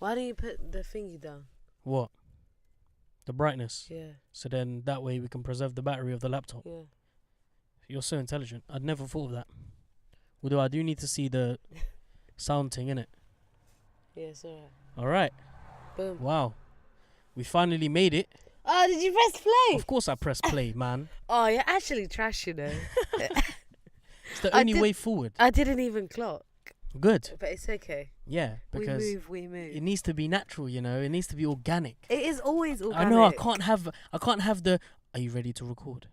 Why don't you put the thingy down? What? The brightness. Yeah. So then that way we can preserve the battery of the laptop. Yeah. You're so intelligent. I'd never thought of that. Although I do need to see the sound thing, innit? Yeah, it's alright. Alright. Boom. Wow. We finally made it. Oh, did you press play? Of course I pressed play, man. Oh, you're actually trash, you know. It's the only way forward. I didn't even clock. Good. But it's okay. Yeah, because we move. it needs to be natural, you know. It needs to be organic. It is always organic. I know. I can't have the. Are you ready to record?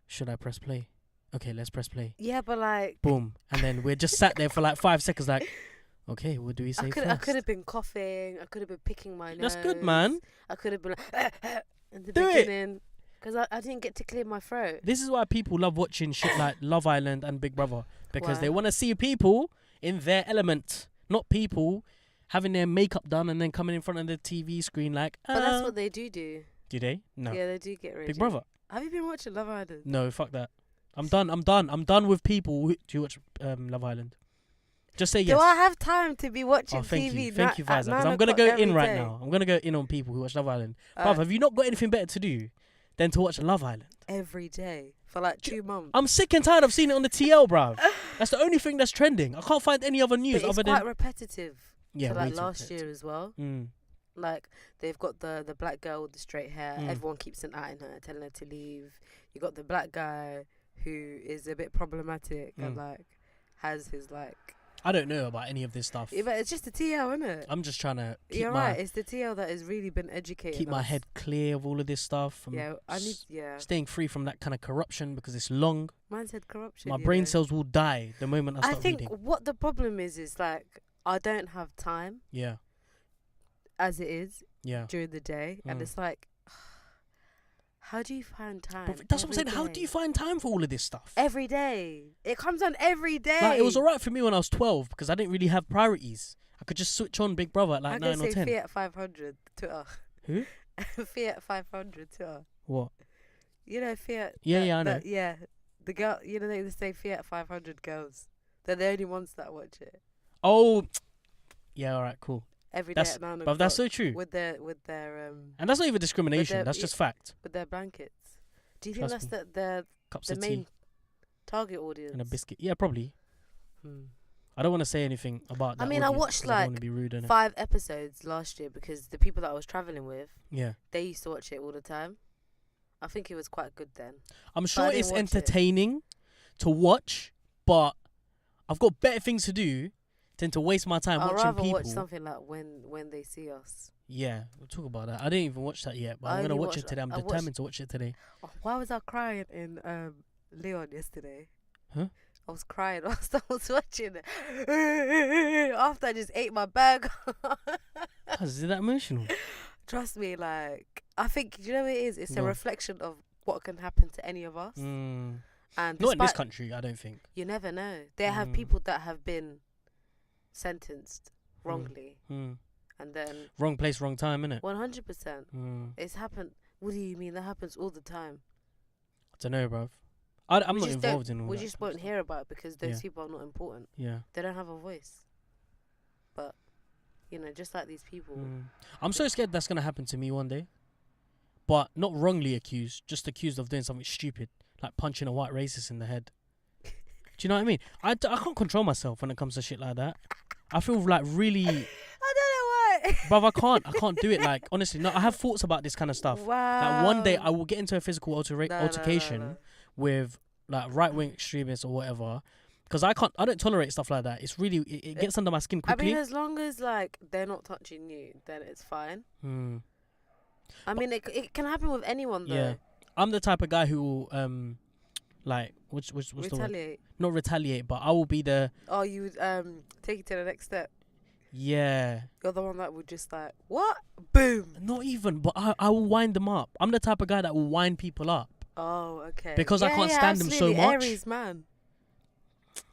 Should I press play? Okay, let's press play. Yeah, but like. Boom, and then we're just sat there for like 5 seconds, like, okay, what do we say first? I could have been coughing. I could have been picking my nose. That's good, man. I could have been like, in the Do beginning. Because I didn't get to clear my throat. This is why people love watching shit like Love Island and Big Brother, because Why? they want to see people in their element, not people having their makeup done and then coming in front of the TV screen like. But that's what they do. Do they? No. Yeah, they do get ready. Big Brother. Have you been watching Love Island? No, fuck that. I'm done with people who do you watch Love Island. Just say yes. Do I have time to be watching thank TV? you, thank you, Faisal. Because I'm gonna go in right now. I'm gonna go in on people who watch Love Island. Bruv, have you not got anything better to do than to watch Love Island? Every day for like 2 months. I'm sick and tired of seeing it on the TL, bruv. That's the only thing that's trending. I can't find any other news But it's other quite than repetitive. yeah, to way like too last repetitive. year as well. Mm. Like they've got the black girl with the straight hair. Mm. Everyone keeps an eye on her, telling her to leave. You got the black guy who is a bit problematic and like has his like. I don't know about any of this stuff. Yeah, but it's just the TL, isn't it? I'm just trying to keep You're right. It's the TL that has really been educated. keep my head clear of all of this stuff. Yeah, I need. Yeah, staying free from that kind of corruption because it's long. man's had corruption. My you brain know. cells will die the moment I I start think reading. what the problem is like I don't have time Yeah, as it is yeah. during the day, and Mm. it's like, how do you find time? But that's what I'm saying. every How day? do you find time for all of this stuff? Every day. It comes on every day. Like, it was alright for me when I was 12 because I didn't really have priorities. I could just switch on Big Brother at like I 9 can or say 10. Fiat 500 Twitter. Who? Fiat 500 Twitter. What? You know Fiat. Yeah, I know. Yeah, the girl. You know they say Fiat 500 girls. They're the only ones that watch it Oh, yeah. All right, cool. every day at 9 But o'clock. that's so true. with their And that's not even discrimination. their- That's just fact. with their blankets. Do you think Trust that's me. the Cups the of main tea target audience? and a biscuit. Yeah, probably. Hmm. I don't want to say anything about that. I mean, I audience watched 'cause I don't like wanna be rude, innit? 5 episodes last year because the people that I was traveling with, Yeah. they used to watch it all the time. I think it was quite good then. I'm sure I didn't it's watch it. entertaining to watch, but I've got better things to do than to waste my time I'd watching rather people. watch something like when they see us. Yeah, we'll talk about that. I didn't even watch that yet, but I I'm gonna only watch it watched- today. I'm I watched- determined to watch it today. Oh, why was I crying in Leon yesterday? Huh? I was crying whilst I was watching it. After I just ate my burger. Is it that emotional? Trust me, like I think do you know what it is? It's a Go on. reflection of what can happen to any of us. Mm. And Not in this despite- country, I don't think. You never know. There have Mm. people that have been sentenced wrongly, Mm. and then Wrong place, wrong time, innit? 100%. Mm. It's happened. What do you mean? That happens all the time. I don't know, bruv. I'm We not just involved in all We that just kind of won't hear about it because those Yeah. people are not important. Yeah. They don't have a voice. But, you know, just like these people. Mm. I'm so scared that's gonna happen to me one day, but not wrongly accused, just accused of doing something stupid, like punching a white racist in the head. Do you know what I mean? I can't control myself when it comes to shit like that. I feel like really, I don't know why. bruv, I can't do it. Like, honestly, no, I have thoughts about this kind of stuff. Wow. Like, one day I will get into a physical No, altercation no. with like right-wing extremists or whatever, because I don't tolerate stuff like that. It's really, it gets under my skin I quickly. mean, as long as, like, they're not touching you, then it's fine. Mm. I mean, it can happen with anyone, though. Yeah. I'm the type of guy who will, like, what's the word? Retaliate. Not retaliate, but I will be the, Oh, you would take it to the next step. yeah, You're the one that would just like, what? Boom. not even, but I will wind them up. I'm the type of guy that will wind people up. Oh, okay. Because I can't stand them so absolutely. much. Aries man.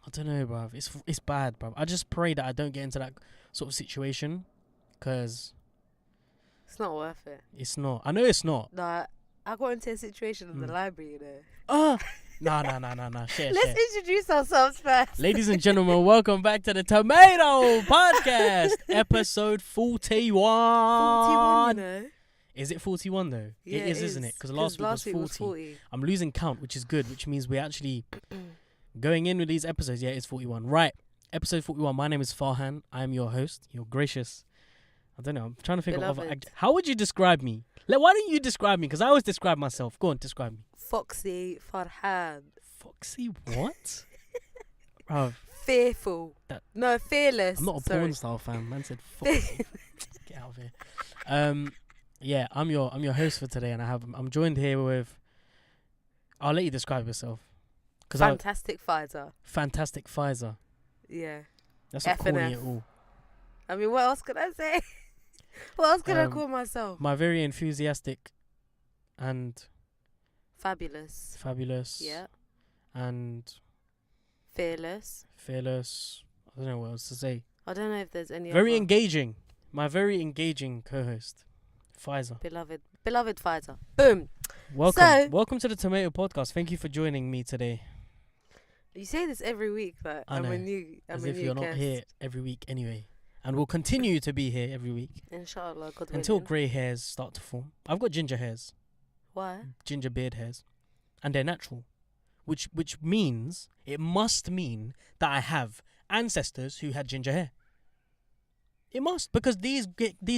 I don't know, bruv. It's bad, bruv. I just pray that I don't get into that sort of situation, because It's not worth it. it's not. I know it's not. No, I got into a situation in the Mm. library, you know. Ah, No. Share. Let's introduce ourselves first. Ladies and gentlemen, welcome back to the Tomato Podcast, episode 41. 41, you know? Is it 41 though? Yeah, it is, isn't it? Because last week was 40. I'm losing count, which is good, which means we're actually going in with these episodes. Yeah, it's 41. Right. Episode 41. My name is Farhan. I am your host. You're gracious. I don't know. I'm trying to think of other. How would you describe me? Why don't you describe me? Because I always describe myself. Go on, describe me. Foxy Farhan. Foxy what? Bruv. Fearful. No, fearless. I'm not a porn star fan. Man said Foxy. Get out of here. Yeah, I'm your host for today, and I'm joined here with. I'll let you describe yourself. Fantastic Pfizer. Fantastic Pfizer. Yeah. That's not corny at all. I mean, what else could I say? What else could I call myself? My very enthusiastic and fabulous. Yeah. And fearless. I don't know what else to say. I don't know if there's any very other. Engaging. My very engaging co-host, Pfizer. Beloved Pfizer. Boom. Welcome to the Tomato Podcast. Thank you for joining me today. You say this every week, but I'm a new as if you're not here every week anyway. And we'll continue to be here every week. Inshallah, God until willing. grey hairs start to form. I've got ginger hairs. Why? Ginger beard hairs. And they're natural. Which means, it must mean that I have ancestors who had ginger hair. It must, because these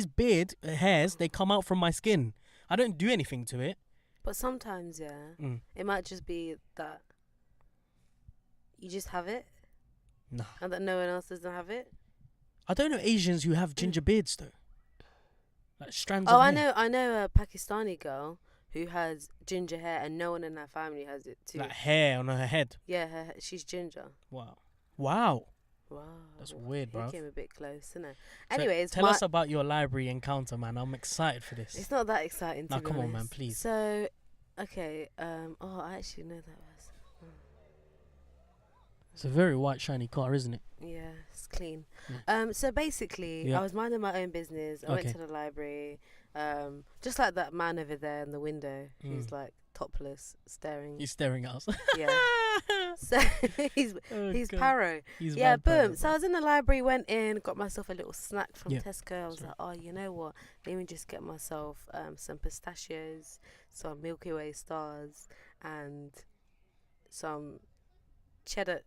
beard hairs, they come out from my skin. I don't do anything to it. But sometimes, it might just be that you just have it. No. And that no one else doesn't have it. I don't know Asians who have ginger beards though. Like strands of hair. I know a Pakistani girl who has ginger hair and no one in her family has it too. Like hair on her head. Yeah, she's ginger. Wow. That's weird, bro. You came a bit close, isn't it? Anyways, tell us about your library encounter, man. I'm excited for this. It's not that exciting to be come honest. on, man, please. So, okay, I actually know that was. It's a very white, shiny car, isn't it? Yeah, it's clean. Yeah. So basically, I was minding my own business. I went to the library. Just like that man over there in the window who's like topless, staring. He's staring at us. Yeah. So he's paro. Boom. So I was in the library, went in, got myself a little snack from Tesco. I was like, oh, you know what? Let me just get myself some pistachios, some Milky Way stars, and some cheddar,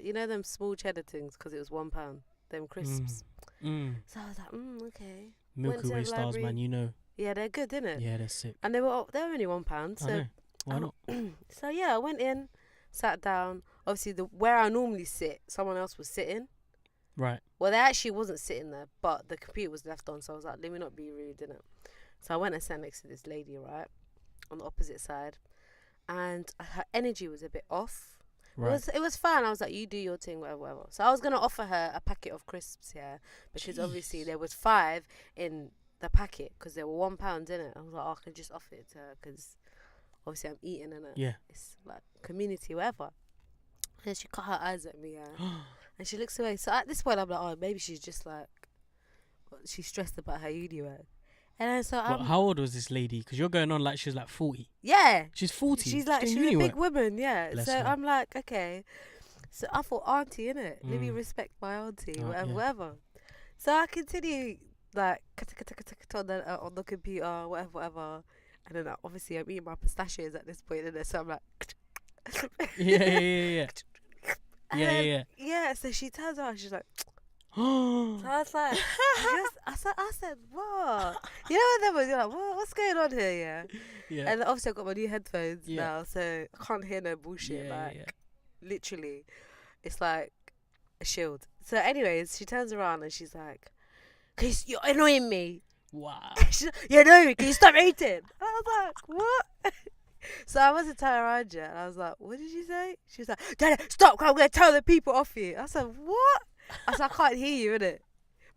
you know them small cheddar things, because it was £1, them crisps. So I was like, okay. Milky Way stars, man, you know. Yeah, they're good, innit? Yeah, they're sick. And they were only £1. So I know. Why not? So yeah, I went in, sat down. Obviously, where I normally sit, someone else was sitting. Right. Well, they actually wasn't sitting there, but the computer was left on. So I was like, let me not be rude, innit? So I went and sat next to this lady, right, on the opposite side, and her energy was a bit off. Right. It was fine. I was like, you do your thing, whatever. So I was going to offer her a packet of crisps, because obviously there was 5 in the packet, because there were £1 in it. I was like, I can just offer it to her, because obviously I'm eating in it. Yeah. It's like community, whatever. And she cut her eyes at me, and she looks away. So at this point, I'm like, oh, maybe she's just like, she's stressed about her uni work. And then so how old was this lady? Because you're going on like she's like 40. Yeah. She's 40. She's a big woman, yeah. Bless so her. I'm like, okay. So I thought, auntie, innit? Let me respect my auntie, whatever. So I continue like on the computer, whatever. And then obviously I'm eating my pistachios at this point, innit? So I'm like, yeah. So she turns around, she's like. So I was like, I said, what? You know what that was? You're like, what's going on here? Yeah. And obviously I've got my new headphones now, so I can't hear no bullshit. Literally, it's like a shield. So, anyways, she turns around and she's like, you're annoying me. Wow. She's like, you're annoying me. Can you stop eating? And I was like, what? So I wasn't turn around yet, and I was like, what did you say? She was like, Dad, stop! I'm gonna tell the people off you. I said, what? I said, I can't hear you, innit?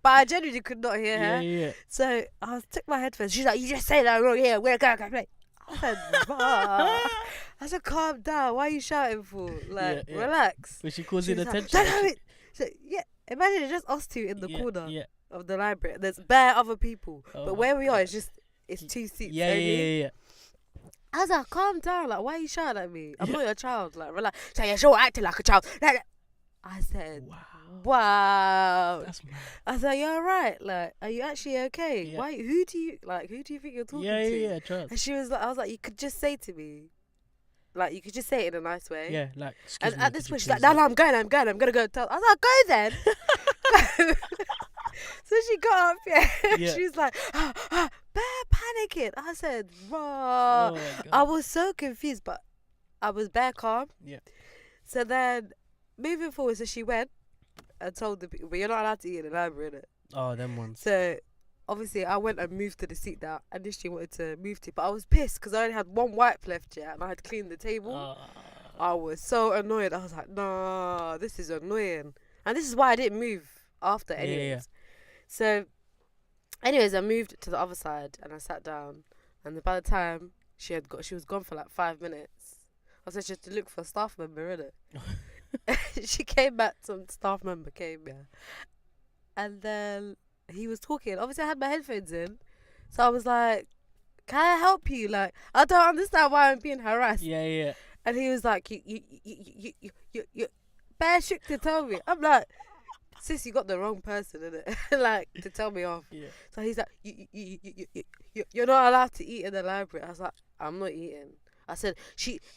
But I genuinely could not hear her. Yeah. So I took my headphones. She's like, you just say that wrong here. We're going to play. I said, I said, calm down. Why are you shouting for? Like, relax. But she causing attention. So, imagine it's just us two in the corner of the library. There's bare other people. But where we are, it's 2 seats. Yeah. I was like, calm down. Like, why are you shouting at me? I'm not your child. Like, relax. She's like, yeah, you're acting like a child. I said, wow. That's mad. I was like, you're alright. Like, are you actually okay? Yeah. Why? Who do you think you're talking to? Yeah, trust. And she was like, I was like, you could just say to me. Like, you could just say it in a nice way. Yeah, like, excuse And me, at this could you point, she's like, please, no, I'm going to go tell. I was like, go then. So she got up, Yeah. She was like, bare panicking. I said, raw. Oh my God. I was so confused, but I was bare calm. Yeah. So then, moving forward, so she went and told the people, but you're not allowed to eat in the library, innit? Oh, them ones. So, obviously, I went and moved to the seat that I initially wanted to move to, but I was pissed because I only had one wipe left, and I had cleaned the table. I was so annoyed. I was like, nah, this is annoying. And this is why I didn't move after, anyways. Yeah. So, anyways, I moved to the other side and I sat down. And by the time she was gone for like 5 minutes. I said she had to look for a staff member, innit? She came back, some staff member came, and then he was talking. Obviously, I had my headphones in. So I was like, can I help you? Like, I don't understand why I'm being harassed. Yeah. And he was like, you bare shook to tell me. I'm like, sis, you got the wrong person, innit? Like, to tell me off. Yeah. So he's like, you're not allowed to eat in the library. I was like, I'm not eating. I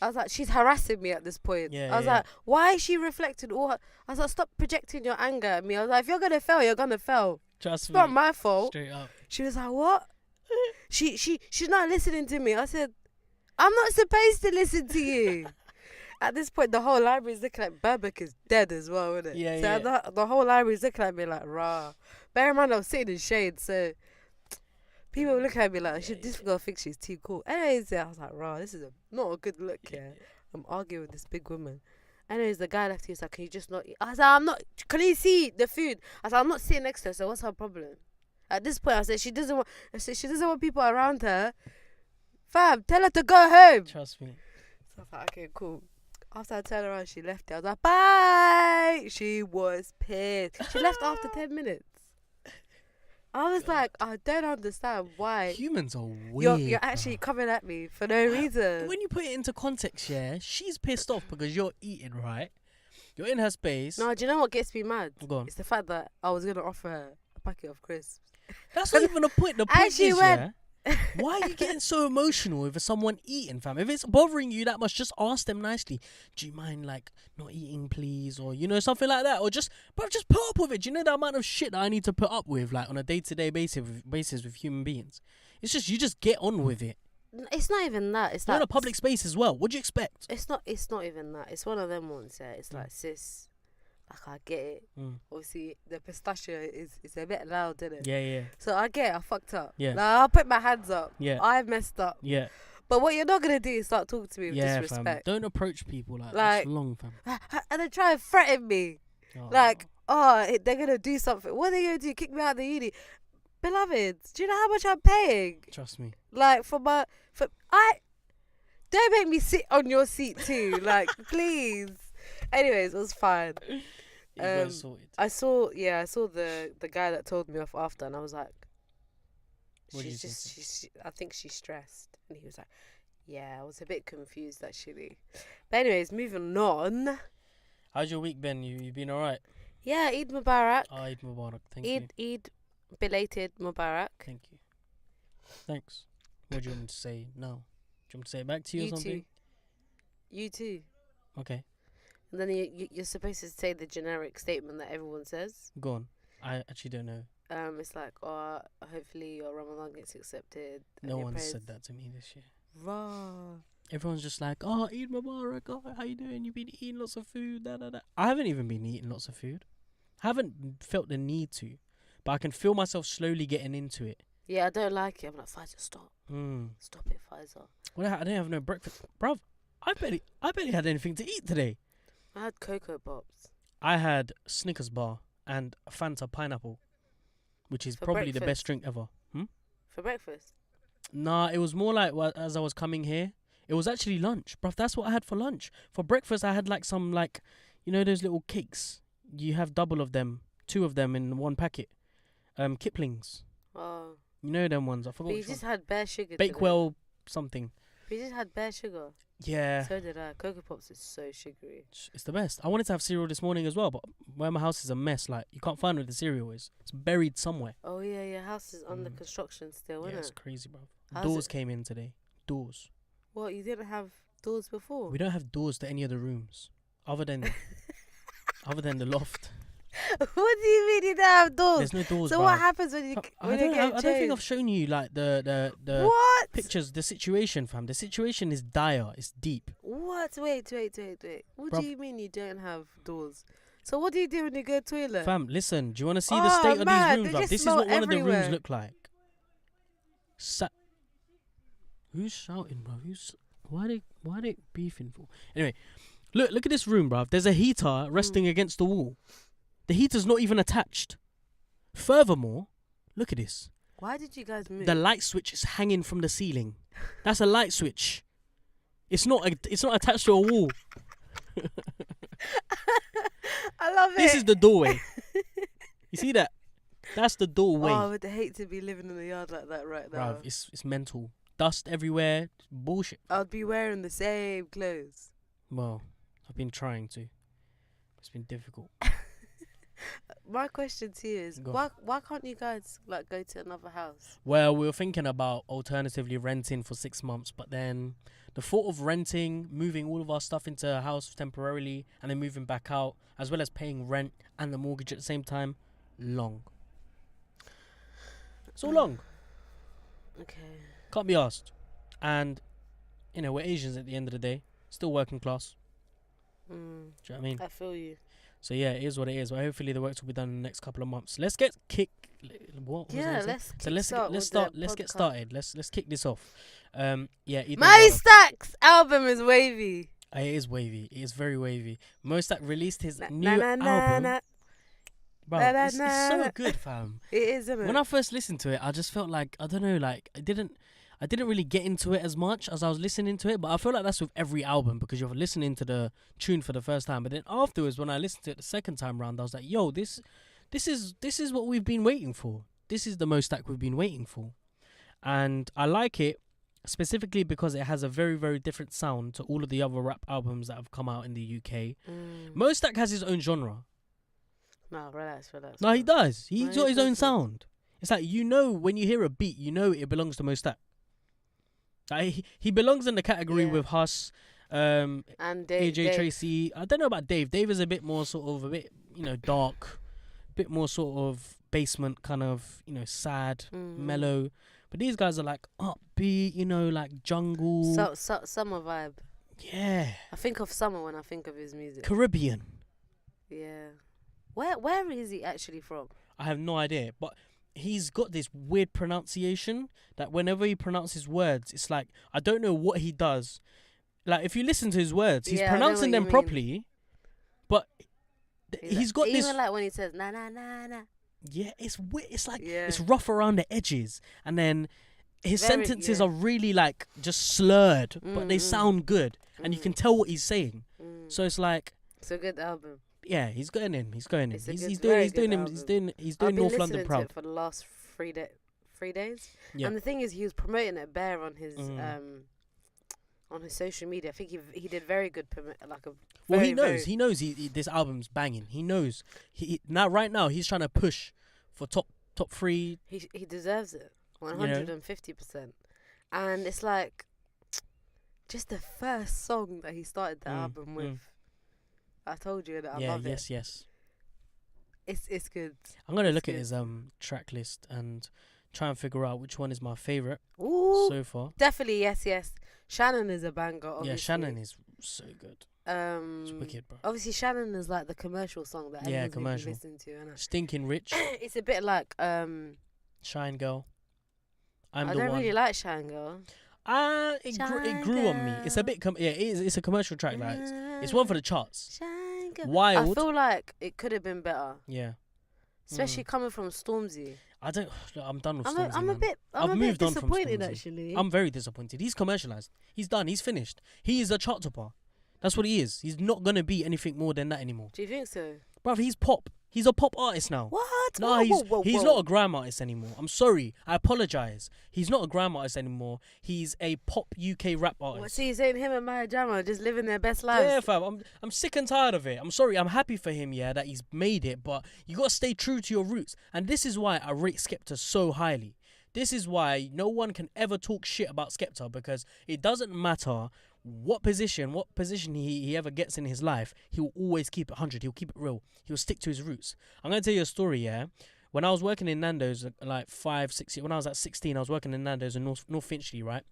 was like, she's harassing me at this point. Yeah, I was like, why is she reflecting all her? I was like, stop projecting your anger at me. I was like, if you're gonna fail, you're gonna fail. Trust It's me. not my fault. Straight up. She was like, what? She's not listening to me. I said, I'm not supposed to listen to you. At this point, the whole library is looking like Babak is dead as well, isn't it? Yeah, So yeah. the whole library is looking at me like, rah. Bear in mind, I was sitting in shade, so people were looking at me like, this girl thinks she's too cool. Anyways, I was like, rah, this is not a good look, yeah. I'm arguing with this big woman. Anyways, the guy left, he was like, can you just not eat? I was like, I'm not, can you see the food? I was like, I'm not sitting next to her, so what's her problem? At this point, I said, she doesn't want people around her. Fam, tell her to go home. Trust me. So I was like, okay, cool. After I turned around, she left it. I was like, bye. She was pissed. She left after 10 minutes. I was like, I don't understand why. Humans are weird. You're actually coming at me for no reason. When you put it into context, yeah, she's pissed off because you're eating, right? You're in her space. No, do you know what gets me mad? Go on. It's the fact that I was going to offer her a packet of crisps. That's not even the point. The point she is, went- yeah, why are you getting so emotional over someone eating, fam? If it's bothering you that much, just ask them nicely. Do you mind, like, not eating, please? Or, you know, something like that. Or just put up with it. Do you know the amount of shit that I need to put up with, like, on a day-to-day basis with human beings? It's just, you just get on with it. It's not even that. It's You're in like a public space as well. What do you expect? It's not even that. It's one of them ones. Yeah. It's like, sis, like, I get it. Obviously, the pistachio is a bit loud, isn't it? Yeah. So I get it. I fucked up. Yeah. Like, I'll put my hands up. Yeah. I messed up. Yeah. But what you're not gonna do is start talking to me with Yeah, fam. disrespect. Don't approach people like Like- that's long, fam. And then try and threaten me. Oh. Like, they're gonna do something. What are they gonna do? Kick me out of the uni? Beloved, do you know how much I'm paying? Trust me. Like, don't make me sit on your seat too. Like, please. Anyways, it was fine. You got it sorted. I saw the guy that told me off after, and I was like, What did you I think she's stressed. And he was like, yeah, I was a bit confused actually. But anyways, moving on. How's your week been? You been alright? Yeah, Eid Mubarak. Oh, Eid Mubarak. Thank you. Eid belated Mubarak. Thank you. Thanks. What do you want me to say now? Do you want me to say it back to you, or something? You too. Okay. And then you're supposed to say the generic statement that everyone says. Go on. I actually don't know. It's like, hopefully your Ramadan gets accepted. No one said that to me this year. Raw. Everyone's just like, oh, Eid Mubarak. Oh, how you doing? You've been eating lots of food. Da, da, da. I haven't even been eating lots of food. I haven't felt the need to. But I can feel myself slowly getting into it. Yeah, I don't like it. I'm like, Pfizer, stop. Stop it, Pfizer. Well, I didn't have no breakfast. Bruv, I barely had anything to eat today. I had Cocoa Pops. I had Snickers bar and a Fanta pineapple, which is For probably the breakfast? best drink ever. For breakfast? Nah, it was more like as I was coming here. It was actually lunch, bruv. That's what I had for lunch. For breakfast, I had like some you know those little cakes. You have double of them, 2 of them in one packet. Kiplings. Oh. You know them ones. I forgot But you which one. just had bare sugar. Bakewell something. We just had bare sugar. Yeah. So did I. Cocoa Pops is so sugary. It's the best. I wanted to have cereal this morning as well, but where my house is a mess. Like, you can't find where the cereal is. It's buried somewhere. Oh yeah, your house is under construction still, Yeah, isn't it's it? crazy, bro. How's Doors it? came in today. Doors. What, you didn't have doors before? We don't have doors to any of the rooms other than the loft. What do you mean you don't have doors? There's no doors. So bruv. what happens when you I when don't, you get I don't think I've shown you like the What? pictures, the situation, fam. The situation is dire. It's deep. What? Wait. What Bruv. do you mean you don't have doors? So what do you do when you go to the toilet? Fam, listen. Do you want to see the Oh, state of man, these rooms? they Bruv? just This is smell what one of the everywhere. rooms look like. Who's shouting, bro? Why they beefing for? Anyway, look at this room, bruv. There's a heater resting against the wall. The heater's not even attached. Furthermore, look at this. Why did you guys move? The light switch is hanging from the ceiling. That's a light switch. It's not attached to a wall. I love it. This is the doorway. You see that? That's the doorway. Oh, I would hate to be living in a yard like that right now. Bruv, it's mental. Dust everywhere. Bullshit. I'd be wearing the same clothes. Well, I've been trying to. It's been difficult. My question to you is, Go why can't you guys like go to another house? Well, we were thinking about alternatively renting for 6 months, but then the thought of renting, moving all of our stuff into a house temporarily, and then moving back out, as well as paying rent and the mortgage at the same time, long. So long. Okay. Can't be asked. And, we're Asians at the end of the day. Still working class. Do you know what I mean? I feel you. So yeah, it is what it is. But hopefully the work will be done in the next couple of months. Let's get What? was I Yeah, saying? let's Let's get started. Let's kick this off. Ethan Mostack's album is wavy. It is wavy. It is very wavy. Mostack released his new Na, na, album. na. Bro, Na, na, it's na, so na. good, fam. It is, isn't it? When I first listened to it, I just felt like I don't know, like I didn't really get into it as much as I was listening to it. But I feel like that's with every album because you're listening to the tune for the first time. But then afterwards, when I listened to it the second time round, I was like, yo, this is what we've been waiting for. This is the Mostack we've been waiting for, and I like it specifically because it has a very, very different sound to all of the other rap albums that have come out in the UK. Mostack has his own genre. No, relax. No, he does. He's No, got he his own doesn't. sound. It's like, when you hear a beat, it belongs to Mostack. Like, he belongs in the category Yeah. with Huss, And AJ Dave. Tracy. I don't know about Dave. Dave is a bit more sort of dark, a bit more sort of basement kind of, sad, mellow. But these guys are like upbeat, like jungle. Summer vibe. Yeah. I think of summer when I think of his music. Caribbean. Yeah. Where is he actually from? I have no idea, but he's got this weird pronunciation that whenever he pronounces words, it's like, I don't know what he does. Like, if you listen to his words, he's Yeah, I know pronouncing what them you mean. properly, but he's got even this. like when he says na na na na. Yeah, it's weird. It's like, Yeah. it's rough around the edges. And then his Very- sentences yeah. are really like just slurred, but they sound good. And you can tell what he's saying. So it's like, It's a good album. yeah, he's going in. He's going in. It's a He's good- doing very he's doing good him he's album. doing I've been North London listening to proud. it for the last 3 days. Yeah. And the thing is, he was promoting it bare on his social media. I think he did very good Well, he very, knows. He knows this album's banging. He knows. Right now he's trying to push for top 3. he deserves it 150%. And it's like just the first song that he started the album with. I told you that I love it. Yes. It's good. I'm gonna It's look at good. his track list and try and figure out which one is my favorite Ooh, so far. definitely yes. Shannon is a banger. Obviously. Yeah, Shannon is so good. It's wicked, bro. Obviously, Shannon is like the commercial song that Yeah, everyone's gonna be commercial. listening to, innit? Stinking Rich, It's a bit like Shine Girl. I I'm the don't one. really like Shine Girl. It grew on me. It's a bit. It's a commercial track. Like it's one for the charts. Shine Girl. I Wild. feel like it could have been better, Yeah. especially coming from Stormzy. I don't. I'm done with I'm Stormzy, a man. bit I've moved on from disappointed Stormzy. actually. I'm very disappointed. He's commercialized. He's done. He's finished. He is a chart topper. That's what he is. He's not gonna be anything more than that anymore. Do you think so? Bruv, he's pop. He's a pop artist now. What? No, he's Whoa. not a grime artist anymore. I'm sorry. I apologize. He's not a grime artist anymore. He's a pop UK rap artist. What, so you're saying him and Maya Jama are just living their best lives? Yeah, fam. I'm sick and tired of it. I'm sorry. I'm happy for him, yeah, that he's made it, but you gotta stay true to your roots. And this is why I rate Skepta so highly. This is why no one can ever talk shit about Skepta, because it doesn't matter what position he ever gets in his life, he will always keep it 100. He'll keep it real. He'll stick to his roots. I'm going to tell you a story, yeah? When I was working in Nando's, like 5, 6 years, when I was at 16, I was working in Nando's in North Finchley, right?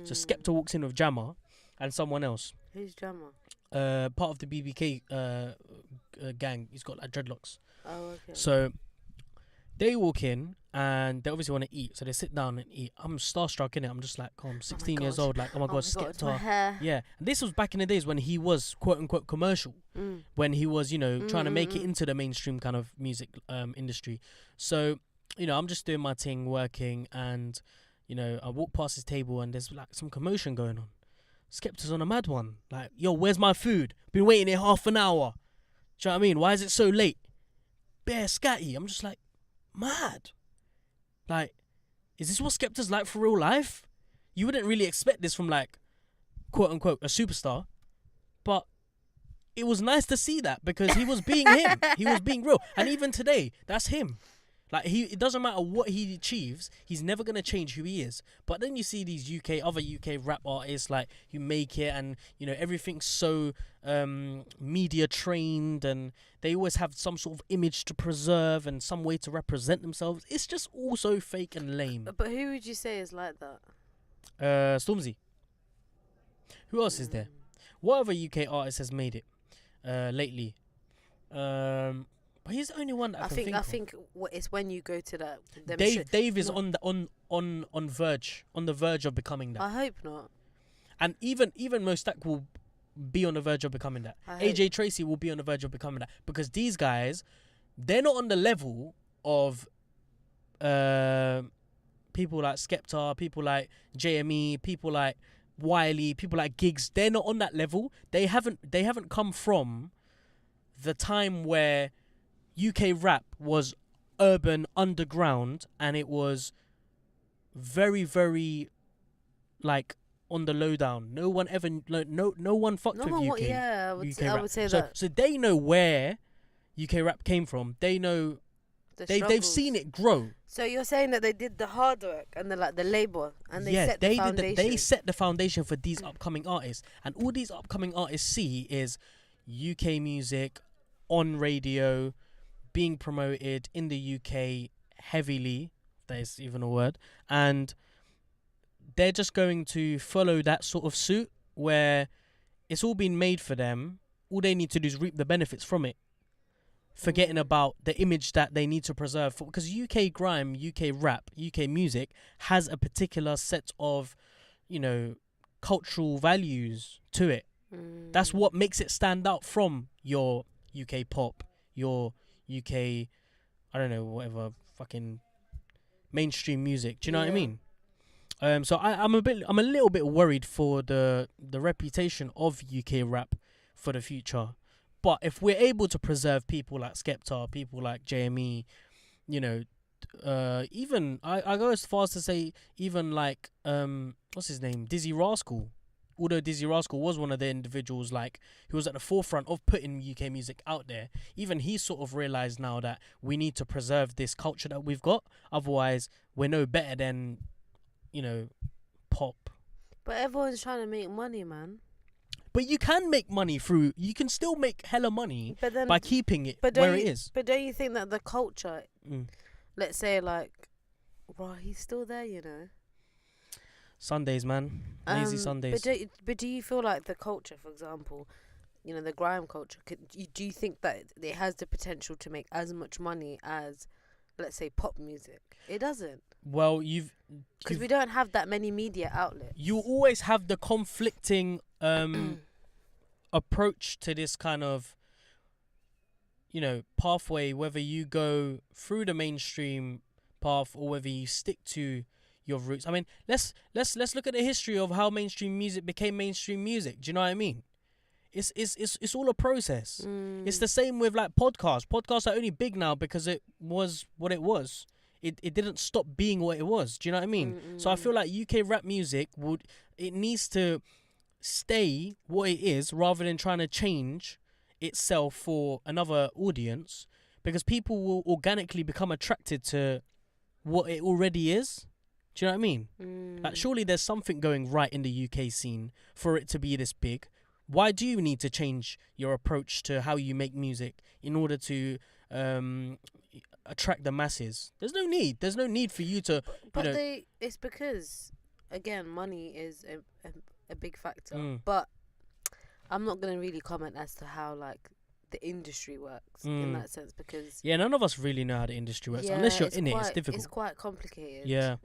So Skepta walks in with Jammer and someone else. Who's Jammer? Part of the BBK gang. He's got like dreadlocks. Oh, okay. So they walk in and they obviously want to eat, so they sit down and eat. I'm starstruck, innit? I'm just like, oh, I'm 16 years old, like, oh my god, Skepta. Yeah, and this was back in the days when he was quote unquote commercial, when he was, you know, trying to make it into the mainstream kind of music industry. So, you know, I'm just doing my thing, working, and, you know, I walk past his table and there's like some commotion going on. Skepta's on a mad one, like, yo, where's my food? Been waiting here half an hour. Do you know what I mean? Why is it so late? Bare scatty. I'm just like, mad. Like, is this what Skepta's like for real life? You wouldn't really expect this from, like, quote unquote a superstar, but it was nice to see that, because he was being him. He was being real. And even today, that's him. Like, it doesn't matter what he achieves, he's never gonna change who he is. But then you see these other UK rap artists, like, who make it, and, you know, everything's so media trained, and they always have some sort of image to preserve and some way to represent themselves. It's just all so fake and lame. But who would you say is like that? Stormzy. Who else is there? What other UK artist has made it lately? But he's the only one that I can think of. think it's when you go to that. Dave is on the verge of becoming that. I hope not. And even Mostack will be on the verge of becoming that. AJ Tracy will be on the verge of becoming that, because these guys, they're not on the level of people like Skepta, people like JME, people like Wiley, people like Giggs. They're not on that level. They haven't come from the time where UK rap was urban, underground, and it was very, very, like, on the lowdown. No one ever, no one fucked with UK. Yeah, I would say so, that. So they know where UK rap came from. They know they've seen it grow. So you're saying that they did the hard work and the labor, and they set the foundation. They set the foundation for these upcoming artists, and all these upcoming artists see is UK music on radio, being promoted in the UK heavily, if that is even a word, and they're just going to follow that sort of suit where it's all been made for them. All they need to do is reap the benefits from it, forgetting about the image that they need to preserve. Because UK grime, UK rap, UK music has a particular set of, you know, cultural values to it. That's what makes it stand out from your UK pop, your UK, I don't know, whatever fucking mainstream music. Do you know what I mean? So I'm a little bit worried for the reputation of UK rap for the future. But if we're able to preserve people like Skepta, people like JME, you know, even I go as far as to say even like what's his name, Dizzy Rascal. Although Dizzy Rascal was one of the individuals, like, who was at the forefront of putting UK music out there, even he sort of realised now that we need to preserve this culture that we've got. Otherwise, we're no better than, you know, pop. But everyone's trying to make money, man. But you can make money you can still make hella money by keeping it where it is. But don't you think that the culture, let's say, like, well, he's still there, you know? Sundays, man. Lazy Sundays. But do you feel like the culture, for example, you know, the grime culture, do you think that it has the potential to make as much money as, let's say, pop music? It doesn't. Well, because we don't have that many media outlets. You always have the conflicting approach to this kind of, you know, pathway, whether you go through the mainstream path or whether you stick to your roots. I mean, let's look at the history of how mainstream music became mainstream music. Do you know what I mean? It's all a process. It's the same with like podcasts. Podcasts are only big now because it was what it was. It didn't stop being what it was. Do you know what I mean? So I feel like UK rap music needs to stay what it is rather than trying to change itself for another audience, because people will organically become attracted to what it already is. Do you know what I mean? Like, surely there's something going right in the UK scene for it to be this big. Why do you need to change your approach to how you make music in order to attract the masses? There's no need. There's no need for you to. But it's because, again, money is a big factor. But I'm not gonna really comment as to how like the industry works in that sense, because none of us really know how the industry works unless you're in it. It's difficult. It's quite complicated. Yeah.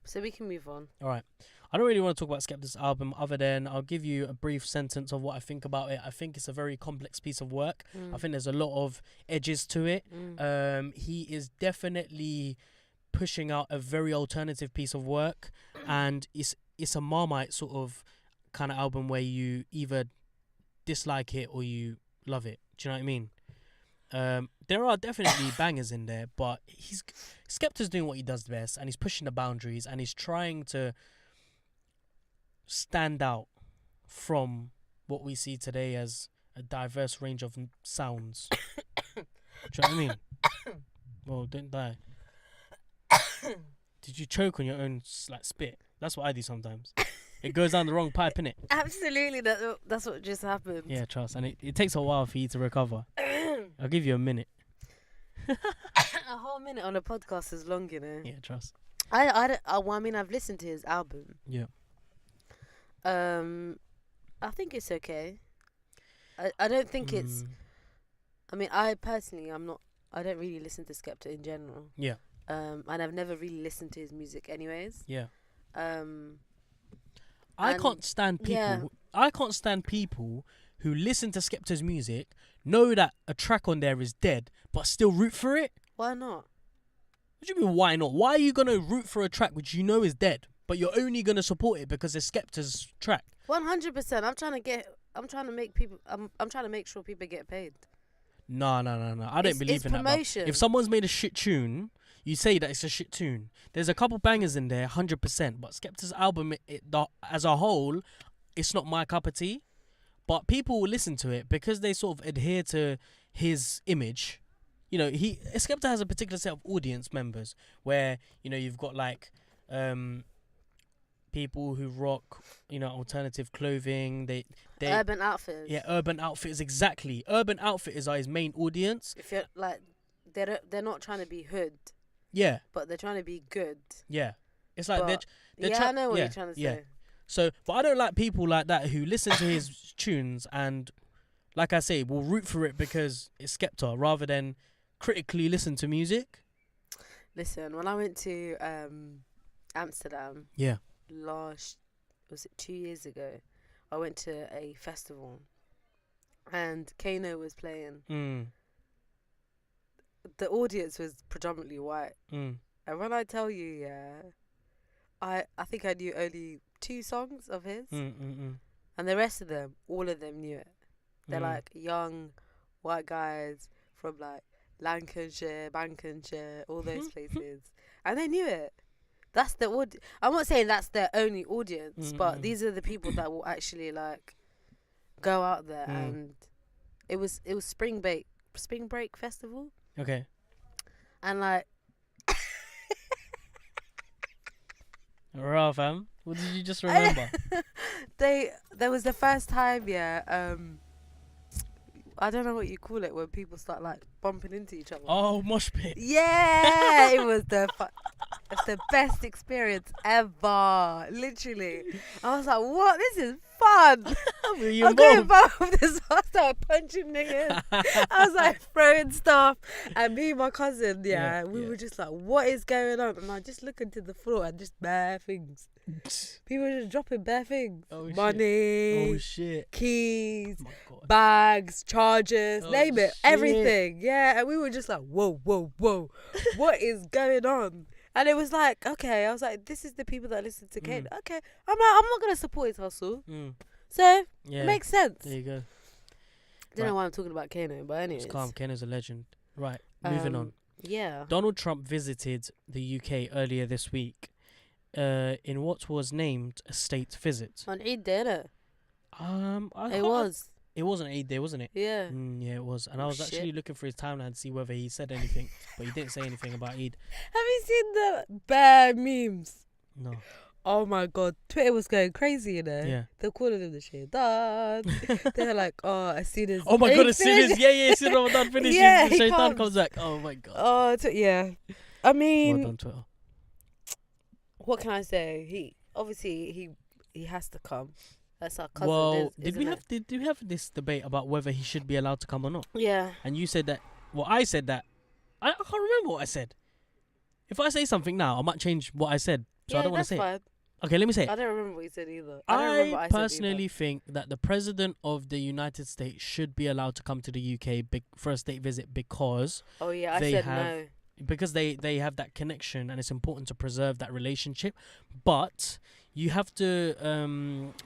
So we can move on. All right. I don't really want to talk about Skepta's album other than I'll give you a brief sentence of what I think about it. I think it's a very complex piece of work. I think there's a lot of edges to it. He is definitely pushing out a very alternative piece of work, and it's a Marmite sort of kind of album where you either dislike it or you love it. Do you know what I mean? There are definitely bangers in there, but Skepta's doing what he does best, and he's pushing the boundaries, and he's trying to stand out from what we see today as a diverse range of sounds. Do you know what I mean? Well, don't die. Did you choke on your own like spit? That's what I do sometimes. It goes down the wrong pipe, innit? Absolutely, that's what just happened. Yeah, trust. And it takes a while for you to recover. I'll give you a minute. A whole minute on a podcast is long, you know. Yeah, trust. I mean, I've listened to his album. Yeah. I think it's okay. I don't think it's. I mean, I personally, I don't really listen to Skepta in general. Yeah. And I've never really listened to his music, anyways. Yeah. I can't stand people. Yeah. I can't stand people who listen to Skepta's music, know that a track on there is dead, but still root for it. Why not? What do you mean, why not? Why are you gonna root for a track which you know is dead, but you're only gonna support it because it's Skepta's track? 100%. I'm trying to make sure people get paid. No. I don't believe in that. Promotion. If someone's made a shit tune, you say that it's a shit tune. There's a couple bangers in there, 100%. But Skepta's album, as a whole, it's not my cup of tea. But people will listen to it because they sort of adhere to his image. You know, Skepta has a particular set of audience members where, you know, you've got like people who rock, you know, alternative clothing. They Urban Outfitters. Yeah, Urban Outfitters, exactly. Urban Outfitters are his main audience. If you're like, they're not trying to be hood. Yeah. But they're trying to be good. Yeah. It's like they're I know what you're trying to say. So, but I don't like people like that who listen to his tunes and, like I say, will root for it because it's Skepta rather than critically listen to music. Listen, when I went to Amsterdam, was it 2 years ago? I went to a festival, and Kano was playing. The audience was predominantly white, and when I tell you, I think I knew only 2 songs of his, and the rest of them, all of them knew it. They're like young white guys from like Lancashire, Banconshire, all those places, and they knew it. That's the I'm not saying that's their only audience, but these are the people that will actually like go out there, and it was spring break festival. Okay. And like, raw fam, what did you just remember? There was the first time, I don't know what you call it when people start like bumping into each other. Oh, mosh pit. Yeah, it was it's the best experience ever. Literally, I was like, "What? This is fun." I got involved. So I started punching niggas. I was like throwing stuff, and me and my cousin, we were just like, "What is going on?" And I just look into the floor and just bare things. People were just dropping bare things. Money, keys, bags, chargers, name it, everything. Yeah, and we were just like, whoa, what is going on? And it was like, okay, I was like, this is the people that listen to Kane. Okay, I'm not gonna support his hustle. So Yeah. it makes sense. There you go. Don't know why I'm talking about Kano, but anyways. It's calm. Keno's a legend. Right. Moving on. Yeah. Donald Trump visited the UK earlier this week in what was named a state visit. On Eid Day, innit? It was. It wasn't Eid Day, wasn't it? Yeah. Yeah, it was. And I was Shit. actually looking for his timeline to see whether he said anything, but he didn't say anything about Eid. Have you seen the bear memes? No. Oh my god, Twitter was going crazy, you know. Yeah. They're calling him the shaitan. They're like, oh, as soon as Oh my Eid god, as soon as finishes- as soon as Ramadan finishes, Yeah, the he shaitan comes. comes back. Oh my god. Oh, yeah. I mean, Well done, Twitter. what can I say? He has to come. That's our cousin. Well, did did we have this debate about whether he should be allowed to come or not? Yeah. And you said that. Well, I said that. I can't remember what I said. If I say something now, I might change what I said. So yeah, I don't want that's to say fine. it. Okay, let me say it. I don't remember what you said either. I don't remember what I said personally think that the president of the United States should be allowed to come to the UK for a state visit because either. Oh yeah, I they said have- no. they have that connection and it's important to preserve that relationship. But you have to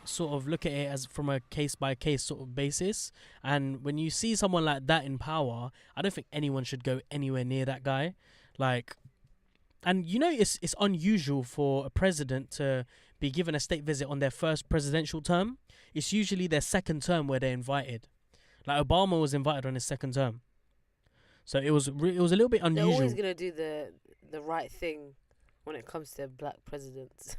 sort of look at it as from a case by case sort of basis. And when you see someone like that in power, I don't think anyone should go anywhere near that guy. Like, and you know, it's unusual for a president to be given a state visit on their first presidential term. It's usually their second term where they're invited. Like Obama was invited on his second term. So it was a little bit They're unusual. always gonna do the right thing when it comes to black presidents.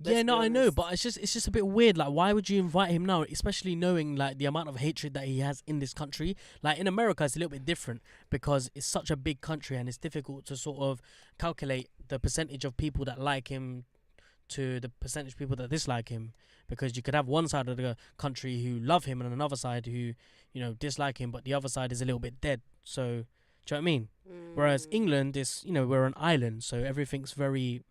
Yeah, Let's no, be I know, honest. but it's just a bit weird. Like, why would you invite him now, especially knowing like the amount of hatred that he has in this country? Like in America, it's a little bit different because it's such a big country and it's difficult to sort of calculate the percentage of people that like him to the percentage of people that dislike him. Because you could have one side of the country who love him and another side who, dislike him, but the other side is a little bit dead. So, do you know what I mean? Whereas England is, we're an island, so everything's very,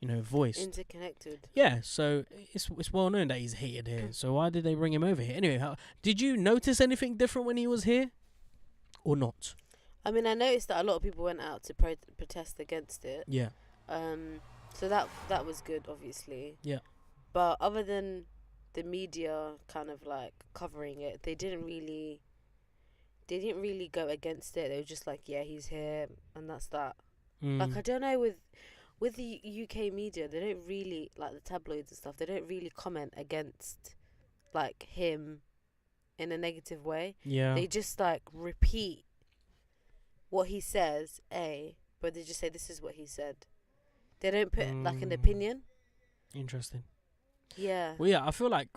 voiced. Interconnected. Yeah, so it's well known that he's hated here. So why did they bring him over here? Anyway, did you notice anything different when he was here, or not? I mean, I noticed that a lot of people went out to protest against it. Yeah. So that was good, obviously. Yeah. But other than the media kind of like covering it, they didn't really go against it. They were just like, yeah, he's here, and that's that. Like, I don't know, with the UK media, they don't really, like the tabloids and stuff, they don't really comment against like him in a negative way. Yeah. They just like repeat what he says, but they just say this is what he said. They don't put like an opinion. Interesting. Yeah. Well, yeah, I feel like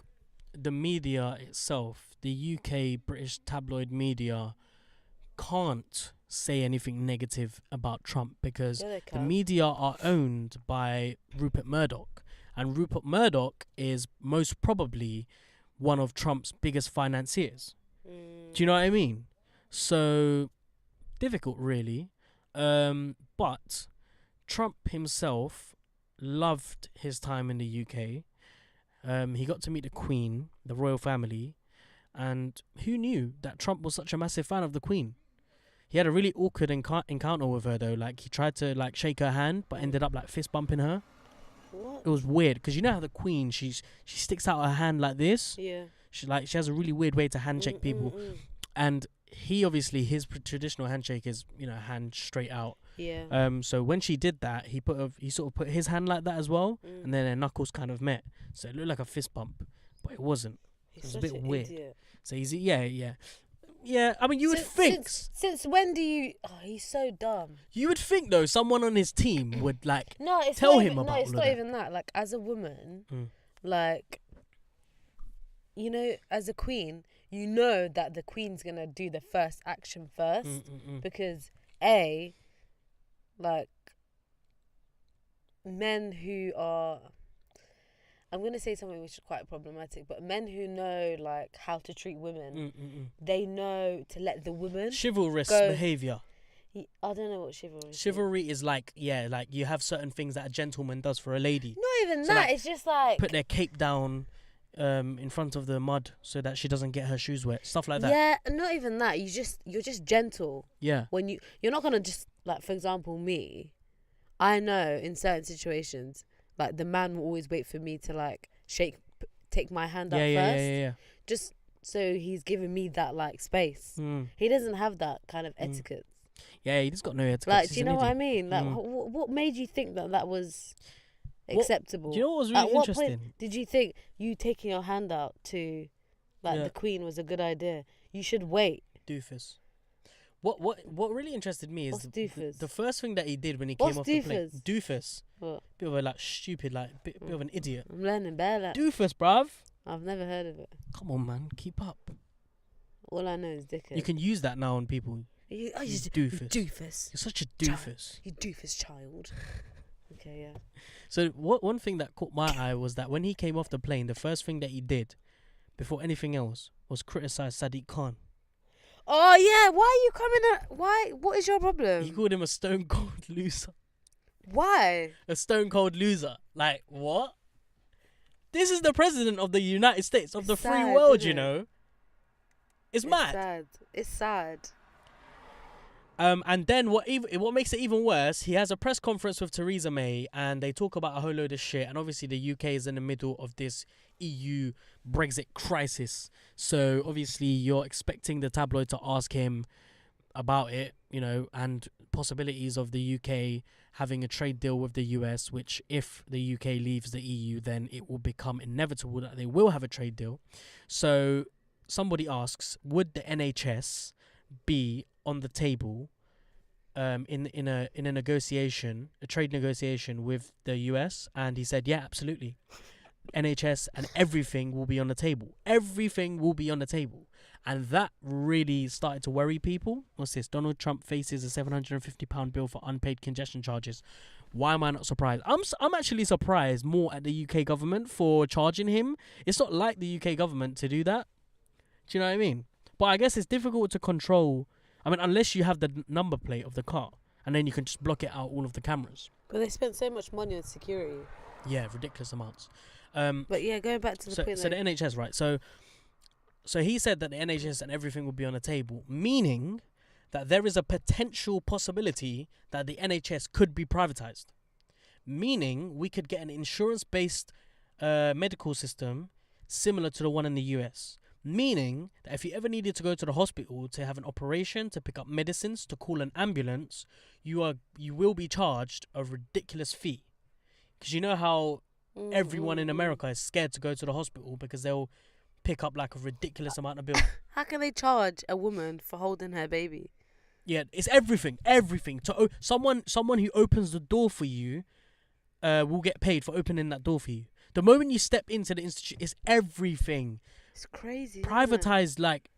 the media itself, the UK British tabloid media, can't say anything negative about Trump because Yeah, they the can. media are owned by Rupert Murdoch, and Rupert Murdoch is most probably one of Trump's biggest financiers. Do you know what I mean? So difficult, really. But Trump himself loved his time in the UK. He got to meet the Queen, the royal family, and who knew that Trump was such a massive fan of the Queen? He had a really awkward encounter with her though. Like he tried to like shake her hand, but ended up like fist bumping her. What? It was weird because you know how the Queen she sticks out her hand like this. Yeah. She has a really weird way to handshake people, and he obviously his traditional handshake is hand straight out. Yeah. So when she did that, he sort of put his hand like that as well, and then their knuckles kind of met. So it looked like a fist bump, but it wasn't. He's was a such bit an weird. idiot. So he's yeah. I mean, you would think. Since when do you? Oh, he's so dumb. You would think though, someone on his team would like No, it's tell not him even, about No, it's all of not that. even that. Like as a woman, Mm. like as a queen, you know that the queen's gonna do the first action first because like men who are. I'm going to say something which is quite problematic, but men who know like how to treat women, they know to let the woman chivalrous go. behavior. I don't know what chivalry is. Chivalry is like like you have certain things that a gentleman does for a lady. Not even So, that. like, It's just like Put their cape down in front of the mud so that she doesn't get her shoes wet. Stuff like that. yeah, not even that. You're just gentle Yeah. when you're not gonna just like, for example, me. I know in certain situations, like the man will always wait for me to like take take my hand up Yeah, first. yeah. Just so he's giving me that like space. Mm. He doesn't have that kind of etiquette. Yeah, he just got no etiquette. Like, He's do you an know what I idiot. mean? Like, what made you think that was acceptable? Do you know what was At really what interesting? point did you think you taking your hand out to, like, Yeah. the Queen was a good idea? You should wait. Doofus. What really interested me is What's doofus? the first thing that he did when he What's came off the plane. doofus? Doofus. What? Bit of a like stupid, like bit of an idiot. I'm learning better. Doofus, bruv. I've never heard of it. Come on, man, keep up. All I know is dickhead. You can use that now on people. You You just doofus. doofus. You're such a doofus. You doofus child. Okay, yeah. So one thing that caught my eye was that when he came off the plane, the first thing that he did, before anything else, was criticize Sadiq Khan. Oh yeah, why are you coming at? Why? What is your problem? He called him a stone cold loser. Why? A stone cold loser. Like, what? This is the president of the United States, of the It's free sad, world, isn't you it? know? It's It's mad. sad. It's sad. And then what makes it even worse, he has a press conference with Theresa May and they talk about a whole load of shit. And obviously the UK is in the middle of this EU Brexit crisis. So obviously you're expecting the tabloid to ask him about it, you know, and possibilities of the UK having a trade deal with the US, which if the UK leaves the EU, then it will become inevitable that they will have a trade deal. So somebody asks, would the NHS be on the table in a negotiation, a trade negotiation with the US? And he said, yeah, absolutely. NHS and everything will be on the table. Everything will be on the table. And that really started to worry people. What's this? Donald Trump faces a £750 bill for unpaid congestion charges. Why am I not surprised? I'm actually surprised more at the UK government for charging him. It's not like the UK government to do that. Do you know what I mean? But I guess it's difficult to control. I mean, unless you have the number plate of the car, and then you can just block it out all of the cameras. But they spent so much money on security. Yeah, ridiculous amounts. But yeah, going back to the point. So the NHS, right? So he said that the NHS and everything will be on the table, meaning that there is a potential possibility that the NHS could be privatized. Meaning we could get an insurance-based medical system similar to the one in the US. Meaning that if you ever needed to go to the hospital to have an operation, to pick up medicines, to call an ambulance, you will be charged a ridiculous fee. Because you know how everyone in America is scared to go to the hospital because they'll pick up like a ridiculous amount of bill. How can they charge a woman for holding her baby? Yeah, it's everything. To someone who opens the door for you will get paid for opening that door for you. The moment you step into the institute, it's everything. It's crazy. Isn't it? Privatized like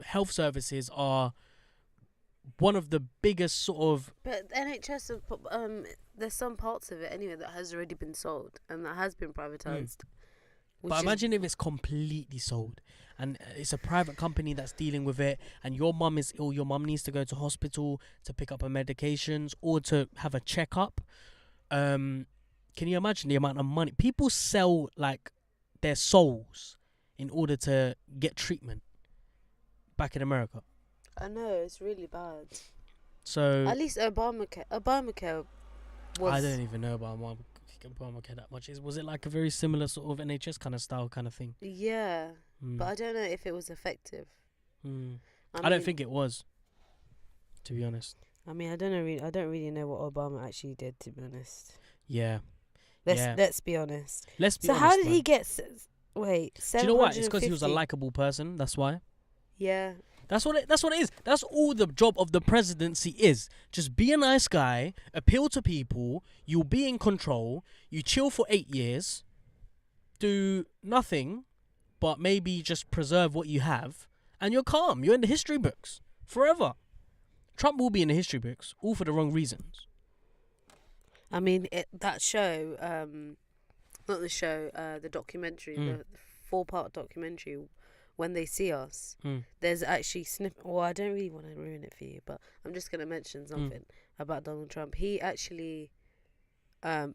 health services are one of the biggest sort of. But NHS, there's some parts of it anyway that has already been sold and that has been privatized. But imagine if it's completely sold and it's a private company that's dealing with it and your mum is ill, your mum needs to go to hospital to pick up her medications or to have a checkup. Can you imagine the amount of money? People sell like their souls in order to get treatment back in America. I know, it's really bad. So At least Obamacare was... I don't even know about Obamacare that much. Was it like a very similar sort of NHS kind of style kind of thing? Yeah, but I don't know if it was effective. I don't think it was, to be honest. I mean, I don't know. I don't really know what Obama actually did, to be honest. Yeah. Let's be honest. Let's be so honest. how did man. he get? Wait, Do you know why? It's because he was a likable person. That's why. Yeah. That's what it is. That's all the job of the presidency is. Just be a nice guy, appeal to people, you'll be in control, you chill for 8 years, do nothing but maybe just preserve what you have, and you're calm. You're in the history books forever. Trump will be in the history books, all for the wrong reasons. I mean, that show, not the show, the documentary, the 4-part documentary, When They See Us, there's actually well, I don't really want to ruin it for you, but I'm just going to mention something about Donald Trump. He actually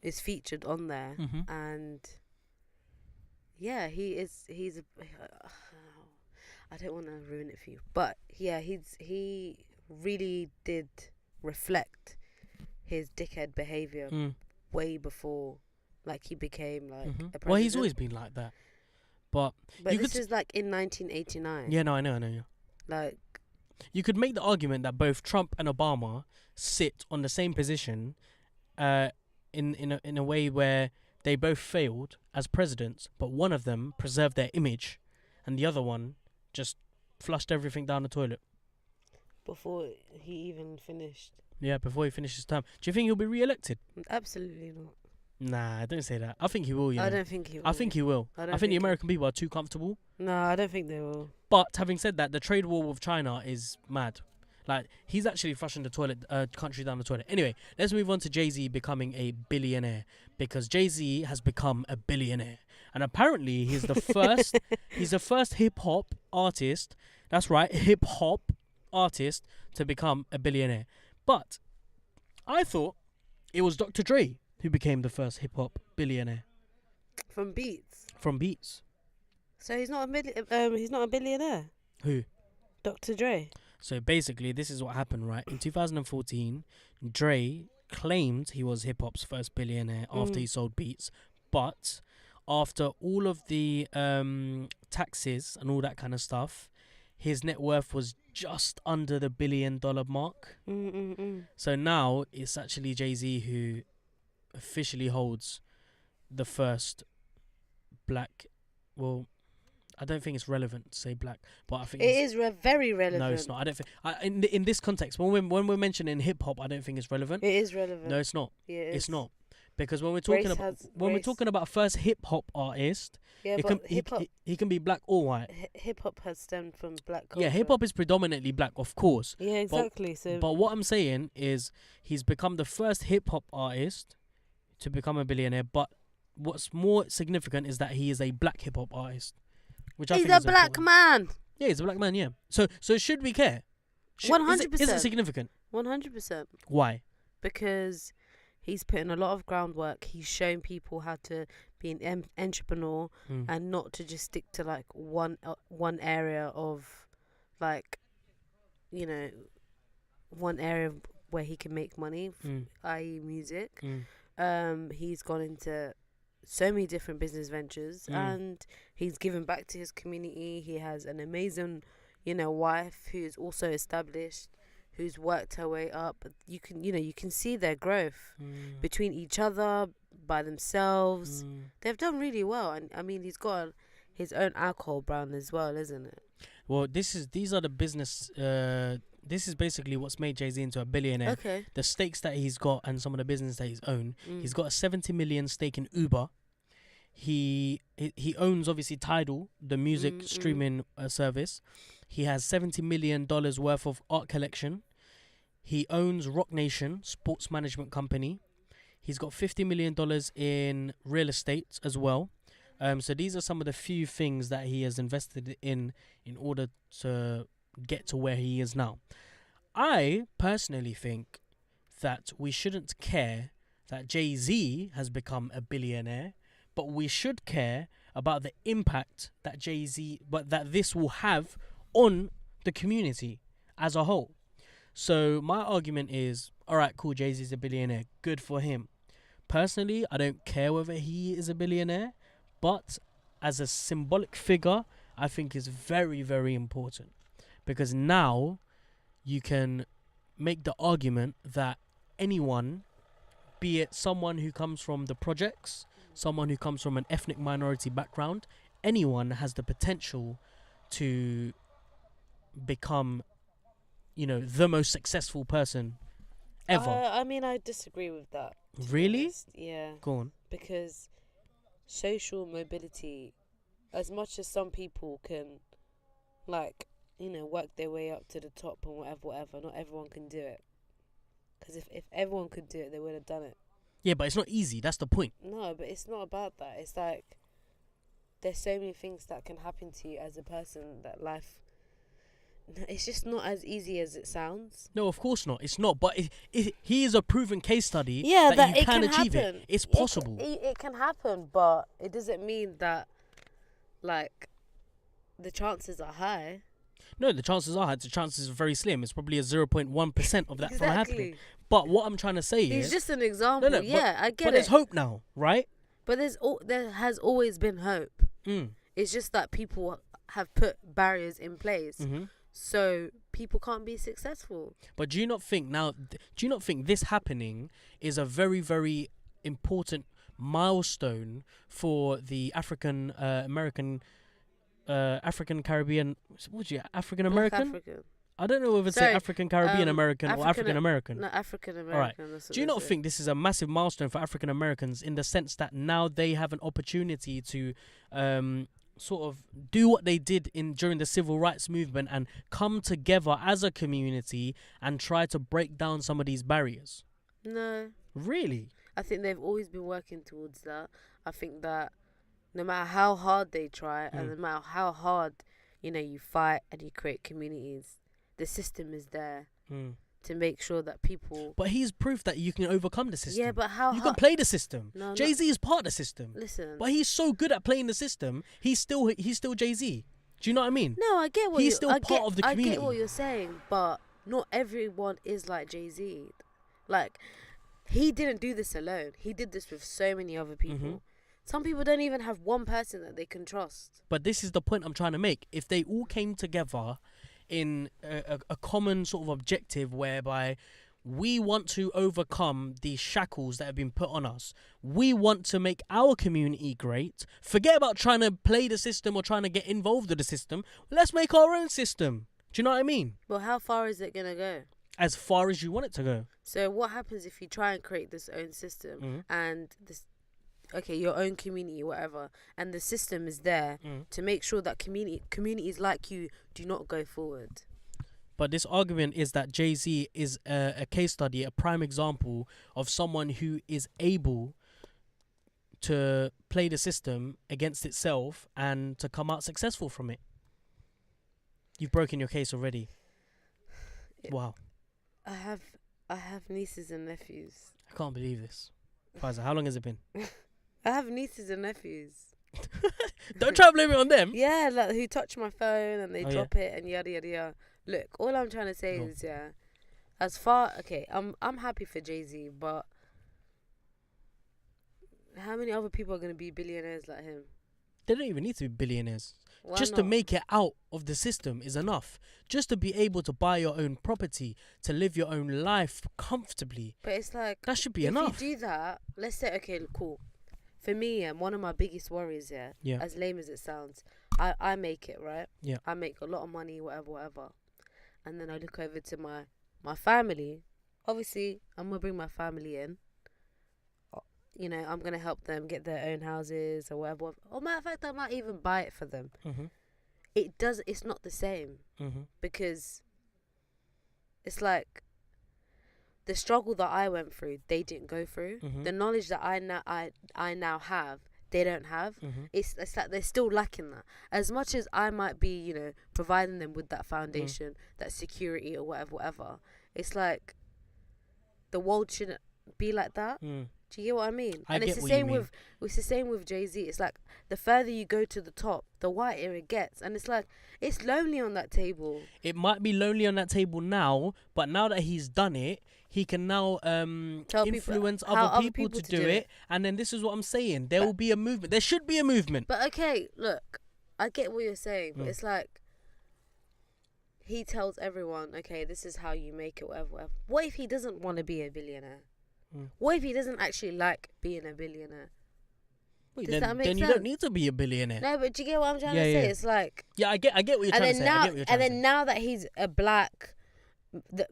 is featured on there, and yeah, he's I don't want to ruin it for you, but yeah, he really did reflect his dickhead behaviour way before, like, he became like a president. Well, he's always been like that. But But you this could is like in 1989. yeah, no, I know, yeah. Like, You could make the argument that both Trump and Obama sit on the same position, in a way where they both failed as presidents, but one of them preserved their image, and the other one just flushed everything down the toilet. before he even finished. Yeah, before he finishes his term. Do you think he'll be re-elected? Absolutely not. Nah, don't say that. I think he will. I don't think he will. I think he will. I I don't think think the he- American people are too comfortable. No, I don't think they will. But having said that, the trade war with China is mad. Like, he's actually flushing the toilet, country down the toilet. Anyway, let's move on to Jay-Z becoming a billionaire, because Jay-Z has become a billionaire, and apparently he's the first. He's the first hip hop artist. That's right, hip hop artist to become a billionaire. But I thought it was Dr. Dre who became the first hip hop billionaire From Beats. from Beats. So he's not he's not a billionaire. Who? Dr. Dre. So basically, this is what happened, right? In 2014, Dre claimed he was hip hop's first billionaire after he sold Beats, but after all of the taxes and all that kind of stuff, his net worth was just under the $1 billion mark. So now it's actually Jay-Z who officially holds the first black. Well, I don't think it's relevant to say black, but I think It is very relevant. No, it's not. I don't think. In this context, when we're mentioning hip hop, I don't think it's relevant. It is relevant. No, it's not. Yeah, it It's is. not, because when we're talking Race about has- when we're race- talking about first hip hop artist, Yeah, it but can, hip hop. he can be black or white. Hip hop has stemmed from black culture. Yeah, hip hop is predominantly black, of course. Yeah, exactly. So, But what I'm saying is he's become the first hip hop artist to become a billionaire. But what's more significant is that he is a black hip hop artist, which I he's think a is black important. man. Yeah, he's a black man. Yeah. So should we care? 100%. Is it significant? 100%. Why? Because he's put in a lot of groundwork. He's shown people how to be an entrepreneur Mm. and not to just stick to like one area of, like, you know, one area where he can make money, i.e. music. He's gone into so many different business ventures, and he's given back to his community. He has an amazing, wife who's also established, who's worked her way up. You can see their growth between each other, by themselves. They've done really well, and I mean, he's got his own alcohol brand as well, isn't it? Well, these are the business. This is basically what's made Jay-Z into a billionaire. Okay. The stakes that he's got and some of the business that he's owned. He's got a 70 million stake in Uber. He owns obviously Tidal, the music streaming service. He has $70 million worth of art collection. He owns Rock Nation, sports management company. He's got $50 million in real estate as well. So these are some of the few things that he has invested in order to get to where he is now. I personally think that we shouldn't care that Jay-Z has become a billionaire, but we should care about the impact that that this will have on the community as a whole. So my argument is, all right, cool, Jay-Z's a billionaire, good for him. Personally, I don't care whether he is a billionaire, but as a symbolic figure, I think is very, very important, because now you can make the argument that anyone, be it someone who comes from the projects, someone who comes from an ethnic minority background, anyone has the potential to become, the most successful person ever. I mean, I disagree with that. to be Really? honest. Yeah. Go on. Because social mobility, as much as some people can, work their way up to the top and whatever, not everyone can do it. Because if everyone could do it, they would have done it. Yeah, but it's not easy. That's the point. No, but it's not about that. It's like, there's so many things that can happen to you as a person that life, it's just not as easy as it sounds. No, of course not. It's not. But he is a proven case study Yeah, that you it can achieve happen. it. It's possible. It can happen, but it doesn't mean that, the chances are high. No, the chances are very slim. It's probably a 0.1% of that from happening. Exactly. But what I'm trying to say It's is, just an example. No, Yeah, I get but it. there's hope now, right? But there has always been hope. It's just that people have put barriers in place, Mm-hmm. so people can't be successful. But do you not think this happening is a very, very important milestone for the African American African Caribbean, would you African Black American? African. I don't know if it's Sorry, African Caribbean American or African- African American. No, African All right. American. that's what Do you they not say. think this is a massive milestone for African Americans in the sense that now they have an opportunity to sort of do what they did during the civil rights movement and come together as a community and try to break down some of these barriers? No, Really? I think they've always been working towards that. I think that no matter how hard they try, and no matter how hard, you fight and you create communities, the system is there to make sure that people. But he's proof that you can overcome the system. Yeah, but how you hard? can play the system. No, Jay-Z is part of the system. Listen. But he's so good at playing the system, he's still Jay-Z. Do you know what I mean? No, I get what He's you. still I part get, of the I community. get what you're saying, but not everyone is like Jay-Z. Like, he didn't do this alone. He did this with so many other people. Mhm. Some people don't even have one person that they can trust. But this is the point I'm trying to make. If they all came together in a common sort of objective whereby we want to overcome these shackles that have been put on us. We want to make our community great. Forget about trying to play the system or trying to get involved with the system. Let's make our own system. Do you know what I mean? Well, how far is it going to go? As far as you want it to go. So what happens if you try and create this own system and your own community, whatever, and the system is there to make sure that communities like you do not go forward? But this argument is that Jay-Z is a case study, a prime example of someone who is able to play the system against itself and to come out successful from it. You've broken your case already. Wow. I have nieces and nephews. I can't believe this. Faza, how long has it been? I have nieces and nephews. Don't try to blame it on them. Yeah, like who touch my phone and they Oh, drop it and yada yada yada. Look, all I'm trying to say is I'm happy for Jay-Z, but how many other people are gonna be billionaires like him? They don't even need to be billionaires. Why Just not? to make it out of the system is enough. Just to be able to buy your own property, to live your own life comfortably. But it's like That should be if enough. you do that, let's say okay, cool. For me, one of my biggest worries, Yeah. as lame as it sounds, I make it, right? Yeah. I make a lot of money, whatever. And then I look over to my family. Obviously, I'm going to bring my family in. I'm going to help them get their own houses or whatever. Or matter of fact, I might even buy it for them. It's not the same because it's like the struggle that I went through, they didn't go through. The knowledge that I now have, they don't have. It's like they're still lacking that. As much as I might be, providing them with that foundation, that security or whatever. It's like the world shouldn't be like that. Do you get what I mean? I and get it's the what you same mean. it's the same with Jay-Z. It's like the further you go to the top, the whiter it gets, and it's like it's lonely on that table. It might be lonely on that table now, but now that he's done it, he can now Tell people influence how other people to do it. And then this is what I'm saying. There will be a movement. There should be a movement. But okay, look, I get what you're saying, but it's like he tells everyone, okay, this is how you make it, whatever. What if he doesn't want to be a billionaire? What if he doesn't actually like being a billionaire? Wait, Does that make then you sense? don't need to be a billionaire. No, but do you get what I'm trying to Yeah, say? yeah. It's like, Yeah, I get what you're trying to say. I get what you're trying to say. now that he's a black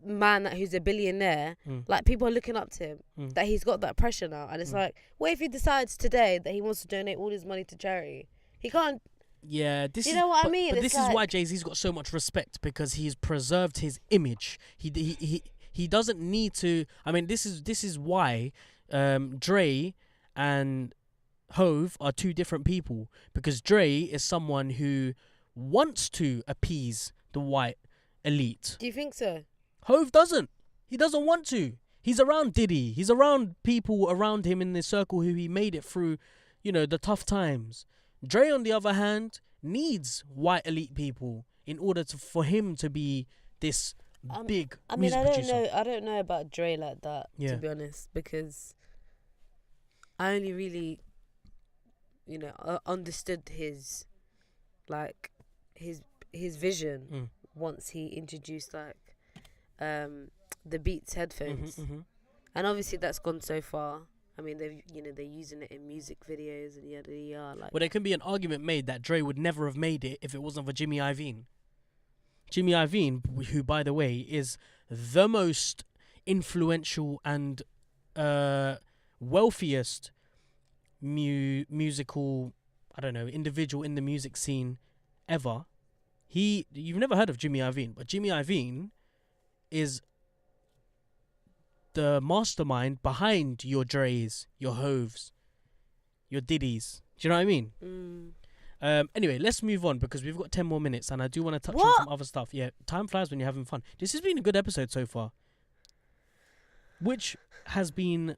man who's a billionaire, like people are looking up to him, that he's got that pressure now, and it's like, what if he decides today that he wants to donate all his money to charity? He can't. Yeah, this You is know what I but, mean? But It's this is why like- Jay-Z's got so much respect, because he's preserved his image. He doesn't need to. I mean, this is why Dre and Hove are two different people, because Dre is someone who wants to appease the white elite. Do you think so? Hove doesn't. He doesn't want to. He's around Diddy. He's around people around him in the circle who he made it through, the tough times. Dre, on the other hand, needs white elite people in order for him to be this big music producer. I don't know about Dre like that, Yeah. to be honest, because I only really, understood his like his vision Mm. once he introduced like the Beats headphones, and obviously that's gone so far. I mean, they're using it in music videos and yada yada. Like, Well, there can be an argument made that Dre would never have made it if it wasn't for Jimmy Iovine. Jimmy Iovine, who, by the way, is the most influential and wealthiest musical, I don't know, individual in the music scene ever. You've never heard of Jimmy Iovine, but Jimmy Iovine is the mastermind behind your Dre's, your Hoves, your Diddies. Do you know what I mean? Anyway, let's move on because we've got 10 more minutes and I do want to touch on some other stuff. Yeah, time flies when you're having fun. This has been a good episode so far, which has been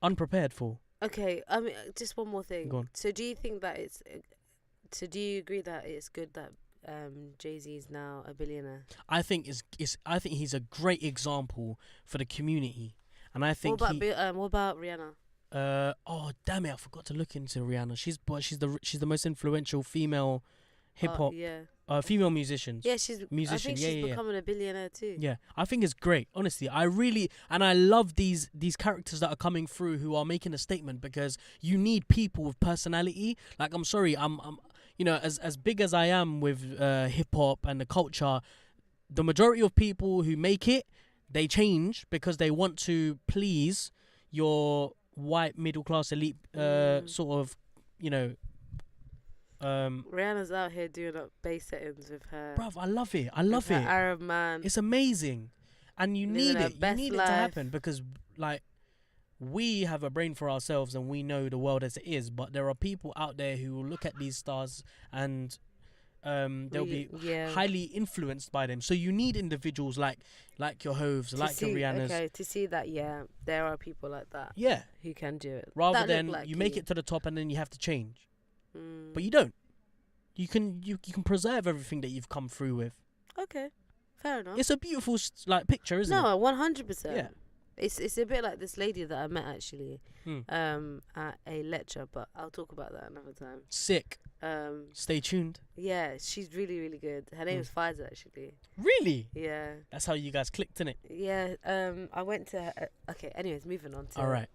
unprepared for. Okay, I mean, just one more thing. Go on. So do you think that do you agree that it's good that Jay-Z is now a billionaire? I think I think he's a great example for the community, and I think what about Rihanna? Oh damn it! I forgot to look into Rihanna. She's the most influential female hip hop female musician. Yeah, she's becoming a billionaire too. Yeah, I think it's great. Honestly, I love these characters that are coming through who are making a statement, because you need people with personality. Like, I'm sorry, I'm as big as I am with hip hop and the culture, the majority of people who make it, they change because they want to please your white middle class elite sort of, Rihanna's out here doing up bass settings with her. Bruv, I love it. I love it. Arab man. It's amazing. And you need it. You need it to happen because, like, we have a brain for ourselves and we know the world as it is, but there are people out there who will look at these stars and they'll be highly influenced by them. So you need individuals like your Hoves, like your Rihannas. Okay, to see that, there are people like that. Yeah. Who can do it. Rather than you make it to the top and then you have to change. But you don't. You can preserve everything that you've come through with. Okay, fair enough. It's a beautiful picture, isn't it? No, 100%. Yeah. It's a bit like this lady that I met actually at a lecture, but I'll talk about that another time. Sick. Stay tuned. Yeah, she's really, really good. Her name is Pfizer, actually. Really? Yeah. That's how you guys clicked, innit? Yeah. I went to her. Okay, anyways, moving on to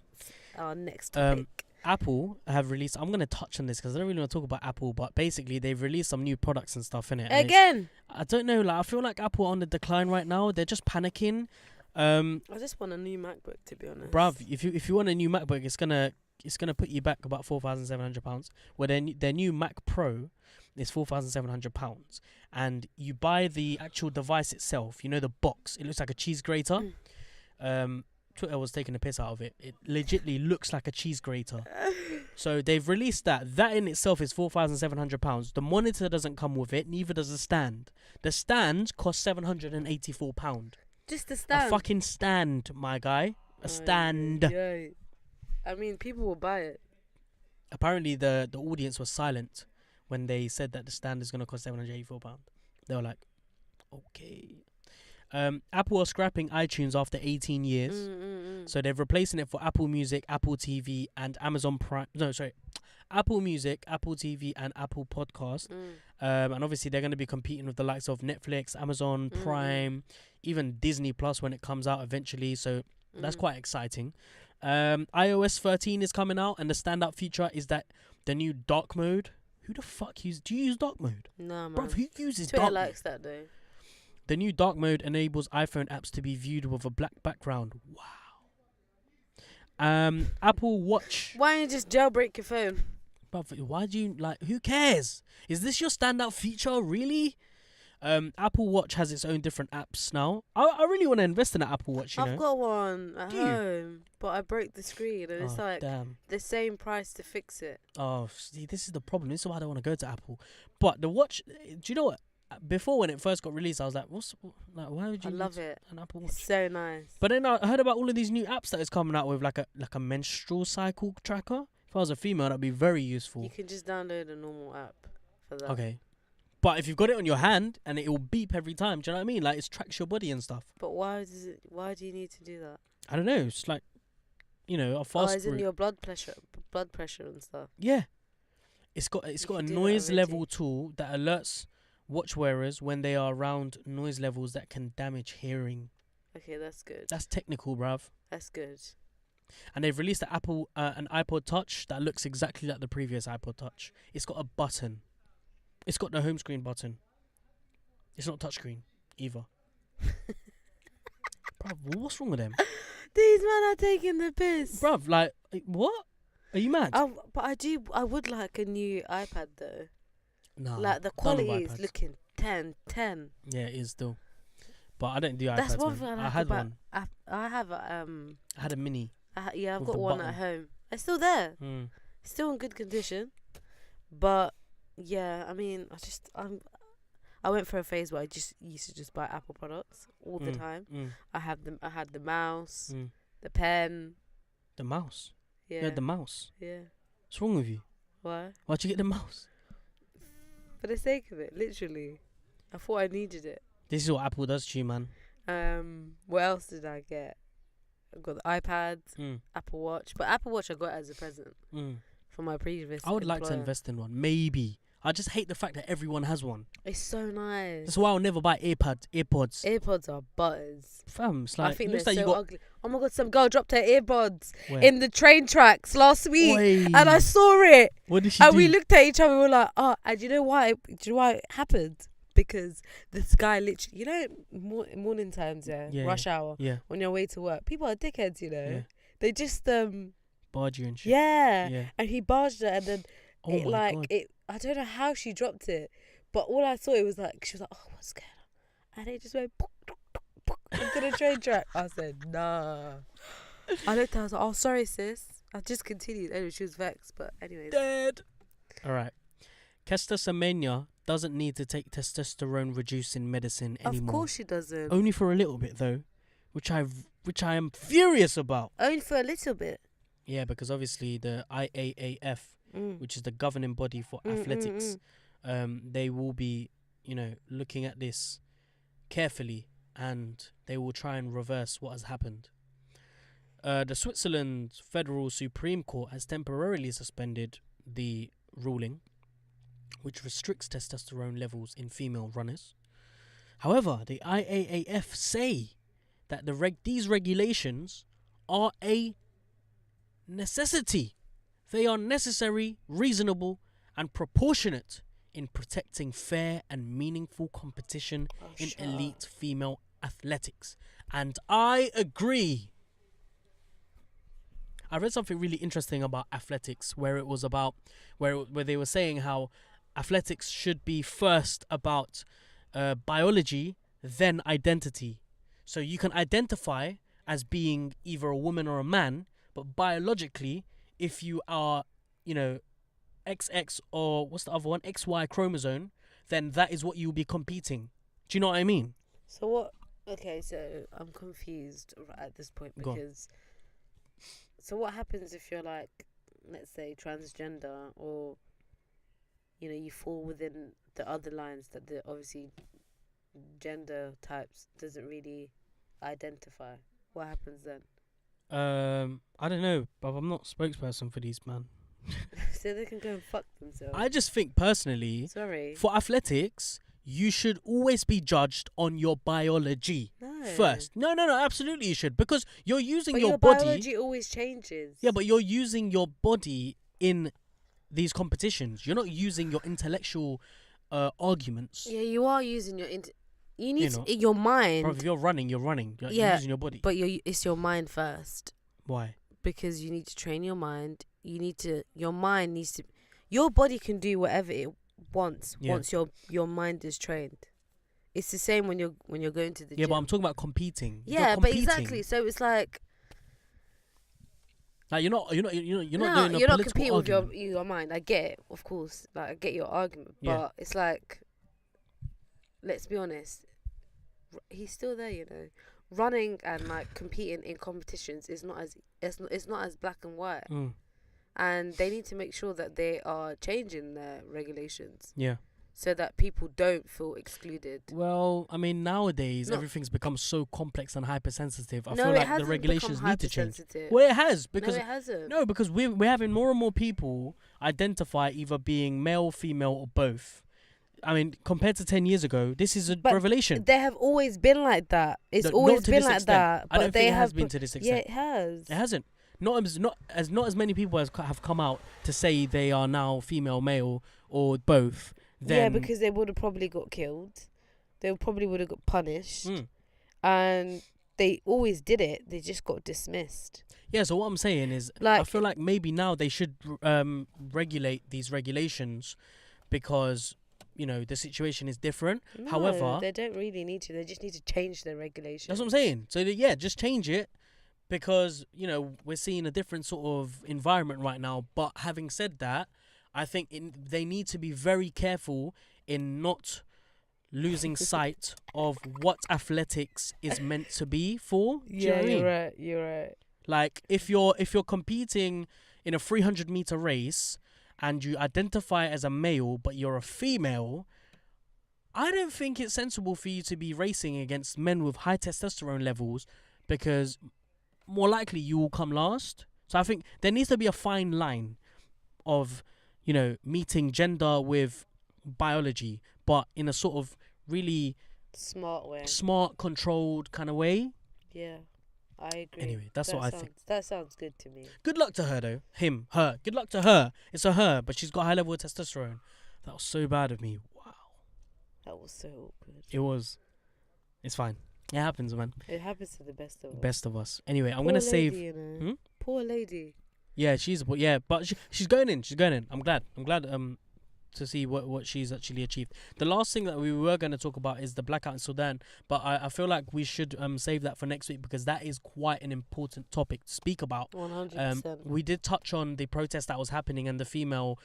our next topic. Apple have released, I'm going to touch on this because I don't really want to talk about Apple, but basically they've released some new products and stuff in it. Again? I don't know, I feel like Apple are on the decline right now. They're just panicking. I just want a new MacBook, to be honest. Bruv, if you want a new MacBook, it's gonna put you back about £4,700. Where their new Mac Pro is £4,700, and you buy the actual device itself. The box. It looks like a cheese grater. Twitter was taking the piss out of it. It legitly looks like a cheese grater. So they've released that. That in itself is £4,700. The monitor doesn't come with it. Neither does the stand. The stand costs £784. Just a stand. A fucking stand, my guy. A stand. Yeah. I mean, people will buy it. Apparently, the audience was silent when they said that the stand is going to cost £784. They were like, okay. Apple are scrapping iTunes after 18 years. So they're replacing it for Apple Music, Apple TV, and Amazon Prime. No, sorry. Apple Music, Apple TV, and Apple Podcast. And obviously, they're going to be competing with the likes of Netflix, Amazon Prime, even Disney Plus when it comes out eventually. So that's quite exciting. iOS 13 is coming out, and the standout feature is that the new dark mode. Who the fuck do you use dark mode? No, man. Bro, who uses Twitter dark mode? likes that, though. The new dark mode enables iPhone apps to be viewed with a black background. Wow. Apple Watch. Why don't you just jailbreak your phone? But why do you who cares? Is this your standout feature, really? Apple Watch has its own different apps now. I really want to invest in an Apple Watch, I've got one at Do you? home, but I broke the screen and it's like damn. the same price to fix it. Oh, see, this is the problem. This is why I don't want to go to Apple. But the watch, do you know what? Before, when it first got released, I was like, why would you I love it. an Apple Watch? It's so nice. But then I heard about all of these new apps that it's coming out with, like a menstrual cycle tracker. If I was a female, that'd be very useful. You can just download a normal app for that. Okay. But if you've got it on your hand and it will beep every time, do you know what I mean? Like, it tracks your body and stuff. But why do you need to do that? I don't know. It's like, a fast in your blood pressure and stuff. Yeah. It's got a You can do that noise level already. tool that alerts watch wearers when they are around noise levels that can damage hearing. Okay, that's good. That's technical, bruv. That's good. And they've released an iPod Touch that looks exactly like the previous iPod Touch. It's got a button. It's got the home screen button. It's not touchscreen either. Bruv, what's wrong with them? These men are taking the piss. Bruv, like, what? Are you mad? But I would like a new iPad though. Nah. Like the done with quality is iPads. looking 10. Yeah, it is still. But I don't do iPads. That's one man. thing I I like had about. one. I have a I had a mini. yeah, I've With got the one button. at home. It's still there. Mm. Still in good condition. But yeah, I mean, I went for a phase where I just used to just buy Apple products all the time. I had the mouse, the pen. The mouse. Yeah. You had the mouse. Yeah. What's wrong with you? Why? Why'd you get the mouse? For the sake of it, literally. I thought I needed it. This is what Apple does to you, man. What else did I get? I got the iPad, Mm. Apple Watch. But Apple Watch I got as a present Mm. from my previous I would like to employer. invest in one. Maybe. I just hate the fact that everyone has one. It's so nice. That's why I'll never buy AirPods. AirPods are butters. Fam, it's like, I think looks they're like so you got ugly. Oh my god, some girl dropped her earbuds Where? in the train tracks last week. Oi. And I saw it. What did she And do? we looked at each other and we were like, oh, and do you know why it happened? Because this guy literally, you know, morning times, rush hour, Yeah. on your way to work, people are dickheads, you know. Yeah. They just, Barge you and shit. yeah. Yeah. And he barged her and then Oh my God. I don't know how she dropped it, but all I saw, it was like, she was like, oh, what's going on? And it just went into the train track. I said, nah. I looked at her, I was like, oh, sorry, sis. I just continued. Anyway, she was vexed, but anyways. Dead. All right. Semenya doesn't need to take testosterone reducing medicine anymore. Of course she doesn't. Only for a little bit though, which I am furious about. Only for a little bit. Yeah, because obviously the IAAF, which is the governing body for athletics, they will be, looking at this carefully, and they will try and reverse what has happened. The Switzerland Federal Supreme Court has temporarily suspended the ruling, which restricts testosterone levels in female runners. However, the IAAF say that these regulations are a necessity. They are necessary, reasonable, and proportionate in protecting fair and meaningful competition in elite female athletics. And I agree. I read something really interesting about athletics where it was about where they were saying how athletics should be first about biology, then identity. So you can identify as being either a woman or a man, but biologically, if you are, XX or what's the other one, XY chromosome, then that is what you'll be competing. Do you know what I mean? So what? Okay, so I'm confused at this point Go on. because. So what happens if you're like, let's say, transgender, or you fall within the other lines that the obviously gender types doesn't really identify? What happens then? I don't know, but I'm not spokesperson for these, man. So they can go and fuck themselves. I just think personally, Sorry. for athletics, you should always be judged on your biology first. No, absolutely you should, because you're using But your your body. biology always changes. Yeah, but you're using your body in these competitions. You're not using your intellectual arguments. Yeah, you are using your you need know. your mind. Bro, if you're running. You're Yeah, using your body. But it's your mind first. Why? Because you need to train your mind. Your mind needs to. Your body can do whatever it wants once your mind is trained. It's the same when you're going to the Yeah, gym. but I'm talking about competing. If Yeah, you're but competing, exactly. So it's like like you're not doing a you're political not competing argument. with your mind. I get it, of course. Like I get your argument, Yeah. but it's like, let's be honest. He's still there, running and like competing in competitions is not as it's not as black and white. And they need to make sure that they are changing their regulations Yeah. so that people don't feel excluded. Well, I mean, nowadays No. everything's become so complex and hypersensitive. I No, feel it like the hasn't regulations become need to change. hypersensitive. Well, it has, because No, it hasn't. no, because we're having more and more people identify either being male, female, or both. I mean, compared to 10 years ago, this is a But revelation. They have always been like that. It's Not always to been this like extent. that. I don't But think they it has have been to this Yeah, extent. it has. It hasn't. Not as many people have come out to say they are now female, male, or both. Then, Yeah, because they would have probably got killed. They probably would have got punished. And they always did it. They just got dismissed. Yeah, so what I'm saying is, I feel like maybe now they should regulate these regulations because, you know, the situation is different. No, However, they don't really need to. They just need to change their regulations. that's what I'm saying. So, just change it because, you know, we're seeing a different sort of environment right now. But having said that, I think they need to be very careful in not losing sight of what athletics is meant to be for. Do you know what I mean? You're right. Like if you're competing in a 300-meter race and you identify as a male but you're a female, I don't think it's sensible for you to be racing against men with high testosterone levels because more likely you will come last. So I think there needs to be a fine line of, you know, meeting gender with biology, but in a sort of really smart way, controlled kind of way. Yeah, I agree. Anyway, that's what I think. That sounds good to me. Good luck to her though. Her. Good luck to her. It's a her, but she's got high level of testosterone. That was so bad of me. Wow. That was so awkward. It was. It's fine. It happens, man. It happens to the best of us. Best of us. Anyway, I'm Poor gonna lady, save. you know. Poor lady. Yeah, but she's going in. She's going in. I'm glad. To see what she's actually achieved. The last thing that we were going to talk about is the blackout in Sudan, but I feel like we should save that for next week because that is quite an important topic to speak about. 100%. We did touch on the protest that was happening and the female,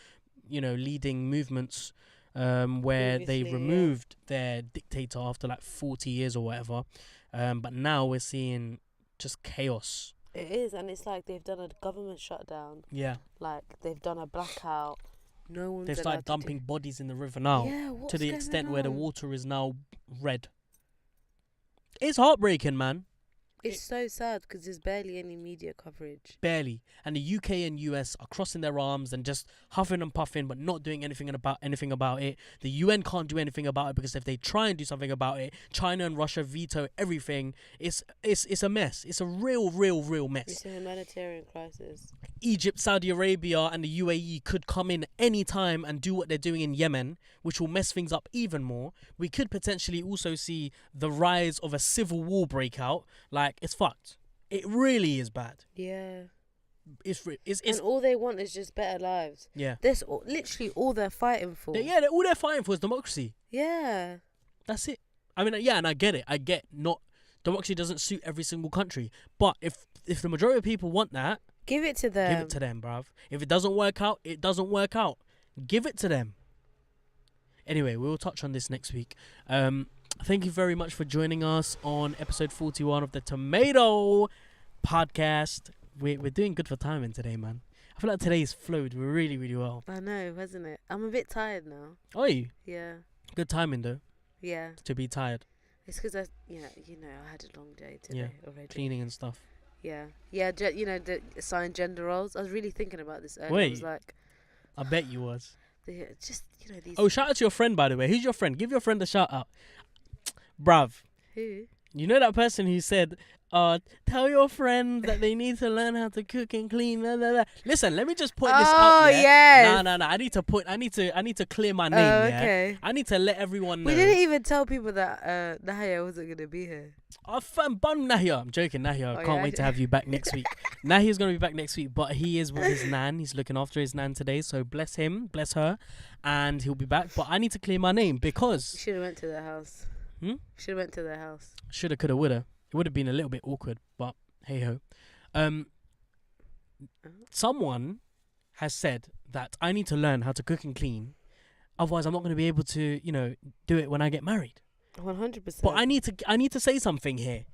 you know, leading movements where they removed their dictator after like 40 years or whatever. But now we're seeing just chaos. It is, and it's like they've done a government shutdown. Yeah. Like they've done a blackout. No one's They've started dumping bodies in the river now. Yeah, to the extent where the water is now red. It's heartbreaking, man. It's so sad because there's barely any media coverage. Barely. And the UK and US are crossing their arms and just huffing and puffing but not doing anything about it. The UN can't do anything about it because if they try and do something about it, China and Russia veto everything. It's a mess. It's a real mess. It's a humanitarian crisis. Egypt, Saudi Arabia and the UAE could come in any time and do what they're doing in Yemen, which will mess things up even more. We could potentially also see the rise of a civil war breakout. Like, it's fucked. It really is bad. Yeah. It's and all they want is just better lives. Yeah. That's literally all they're fighting for. All they're fighting for is democracy. Yeah. That's it. I mean, yeah, and I get it. Democracy doesn't suit every single country. But if the majority of people want that, give it to them. Give it to them, bruv. If it doesn't work out, it doesn't work out. Give it to them. Anyway, we will touch on this next week. Thank you very much for joining us on episode 41 of the Tomato Podcast. We're doing good for timing today, man. I feel like today's flowed really, really well. I know, hasn't it? I'm a bit tired now. Are you? Yeah. Good timing, though. Yeah. To be tired. It's because I had a long day today already. Cleaning and stuff. Yeah. Yeah, the assigned gender roles. I was really thinking about this earlier. Wait. I was like... I bet you was. These... Oh, shout out to your friend, by the way. Who's your friend? Give your friend a shout out. Bruv. Who? You know that person who said, tell your friend that they need to learn how to cook and clean. Blah, blah, blah. Listen, let me just point this out. Oh, yes. No. I need to clear my name. Okay. I need to let everyone know. We didn't even tell people that Nahia wasn't gonna be here. Oh, bum Nahia. I'm joking, Nahia. I can't wait to have you back next week. Nahia's gonna be back next week, but he is with his nan. He's looking after his nan today, so bless him, bless her, and he'll be back. But I need to clear my name because you should have went to their house. Should have went to their house. Shoulda, coulda, woulda. It would have been a little bit awkward, but hey ho. Someone has said that I need to learn how to cook and clean, otherwise I'm not going to be able to, do it when I get married. 100%. But I need to say something here.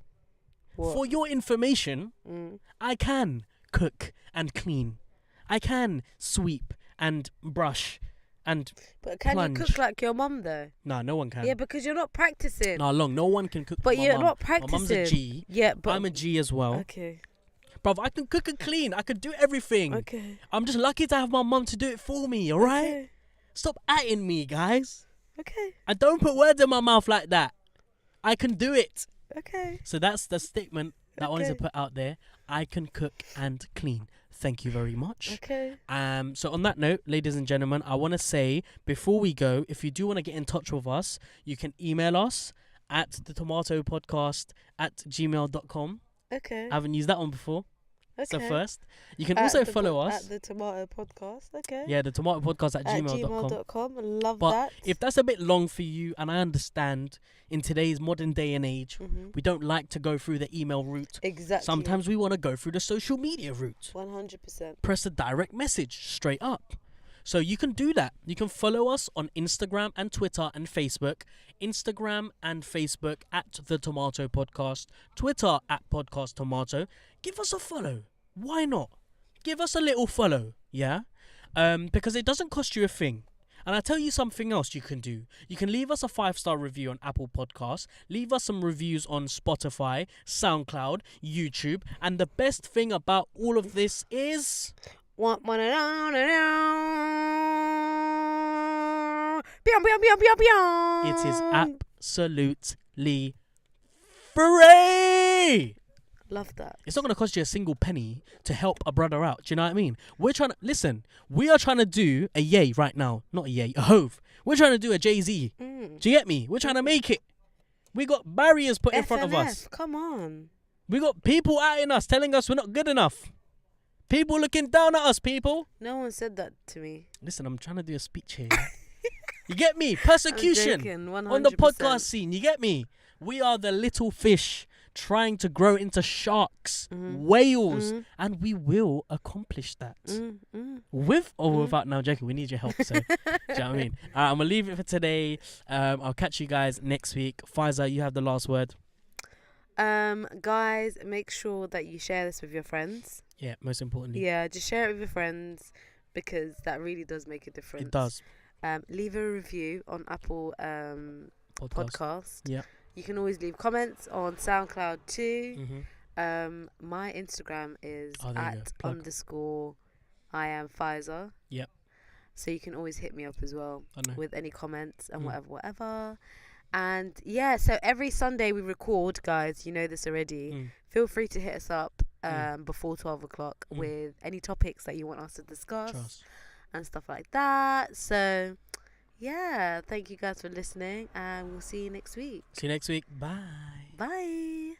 What? For your information, I can cook and clean. I can sweep and brush and But can plunge. you cook like your mum though? Nah, no one can. Yeah, because you're not practicing. No one can cook. But like you're my mum. not practicing. My mum's a G. Yeah, but I'm a G as well. Okay. bruv. I can cook and clean. I can do everything. Okay. I'm just lucky to have my mum to do it for me, alright? Okay. Stop atting me, guys. Okay. And don't put words in my mouth like that. I can do it. Okay. So that's the statement that I wanted to Okay. put out there. I can cook and clean. Thank you very much. Okay. So on that note, ladies and gentlemen, I want to say before we go, if you do want to get in touch with us, you can email us at thetomatopodcast@gmail.com. Okay. I haven't used that one before. Okay. So first, you can also follow At us. the Tomato Podcast. Okay. Yeah, the tomato podcast at At gmail.com. gmail.com. I love But that. if that's a bit long for you, and I understand in today's modern day and age, we don't like to go through the email route. Exactly. Sometimes we want to go through the social media route. 100%. Press a direct message straight up. So you can do that. You can follow us on Instagram and Twitter and Facebook. Instagram and Facebook at The Tomato Podcast. Twitter at Podcast Tomato. Give us a follow. Why not? Give us a little follow, yeah? Because it doesn't cost you a thing. And I'll tell you something else you can do. You can leave us a 5-star review on Apple Podcasts. Leave us some reviews on Spotify, SoundCloud, YouTube. And the best thing about all of this is... It is absolutely free. Love that. It's not going to cost you a single penny to help a brother out. Do you know what I mean? We are trying to do a Ye right now. Not a Ye, a Hove. We're trying to do a Jay-Z. Do you get me? We're trying to make it. We got barriers put in front of us. Come on. We got people outing us, telling us we're not good enough. People looking down at us, people. No one said that to me. Listen, I'm trying to do a speech here. You get me? Persecution I'm joking, 100%. on the podcast scene. You get me? We are the little fish trying to grow into sharks, whales, and we will accomplish that. With or without, now joking, we need your help. So, do you know what I mean? I'm going to leave it for today. I'll catch you guys next week. Faiza, you have the last word. Guys, make sure that you share this with your friends. Yeah, most importantly. Yeah, just share it with your friends because that really does make a difference. It does. Leave a review on Apple Podcast. Yeah. You can always leave comments on SoundCloud too. My Instagram is @_I am Pfizer. Yep. So you can always hit me up as well with any comments and whatever. And yeah, so every Sunday we record, guys. You know this already. Feel free to hit us up before 12 o'clock with any topics that you want us to discuss and stuff like that. So yeah, thank you guys for listening, and we'll see you next week. See you next week. Bye. Bye.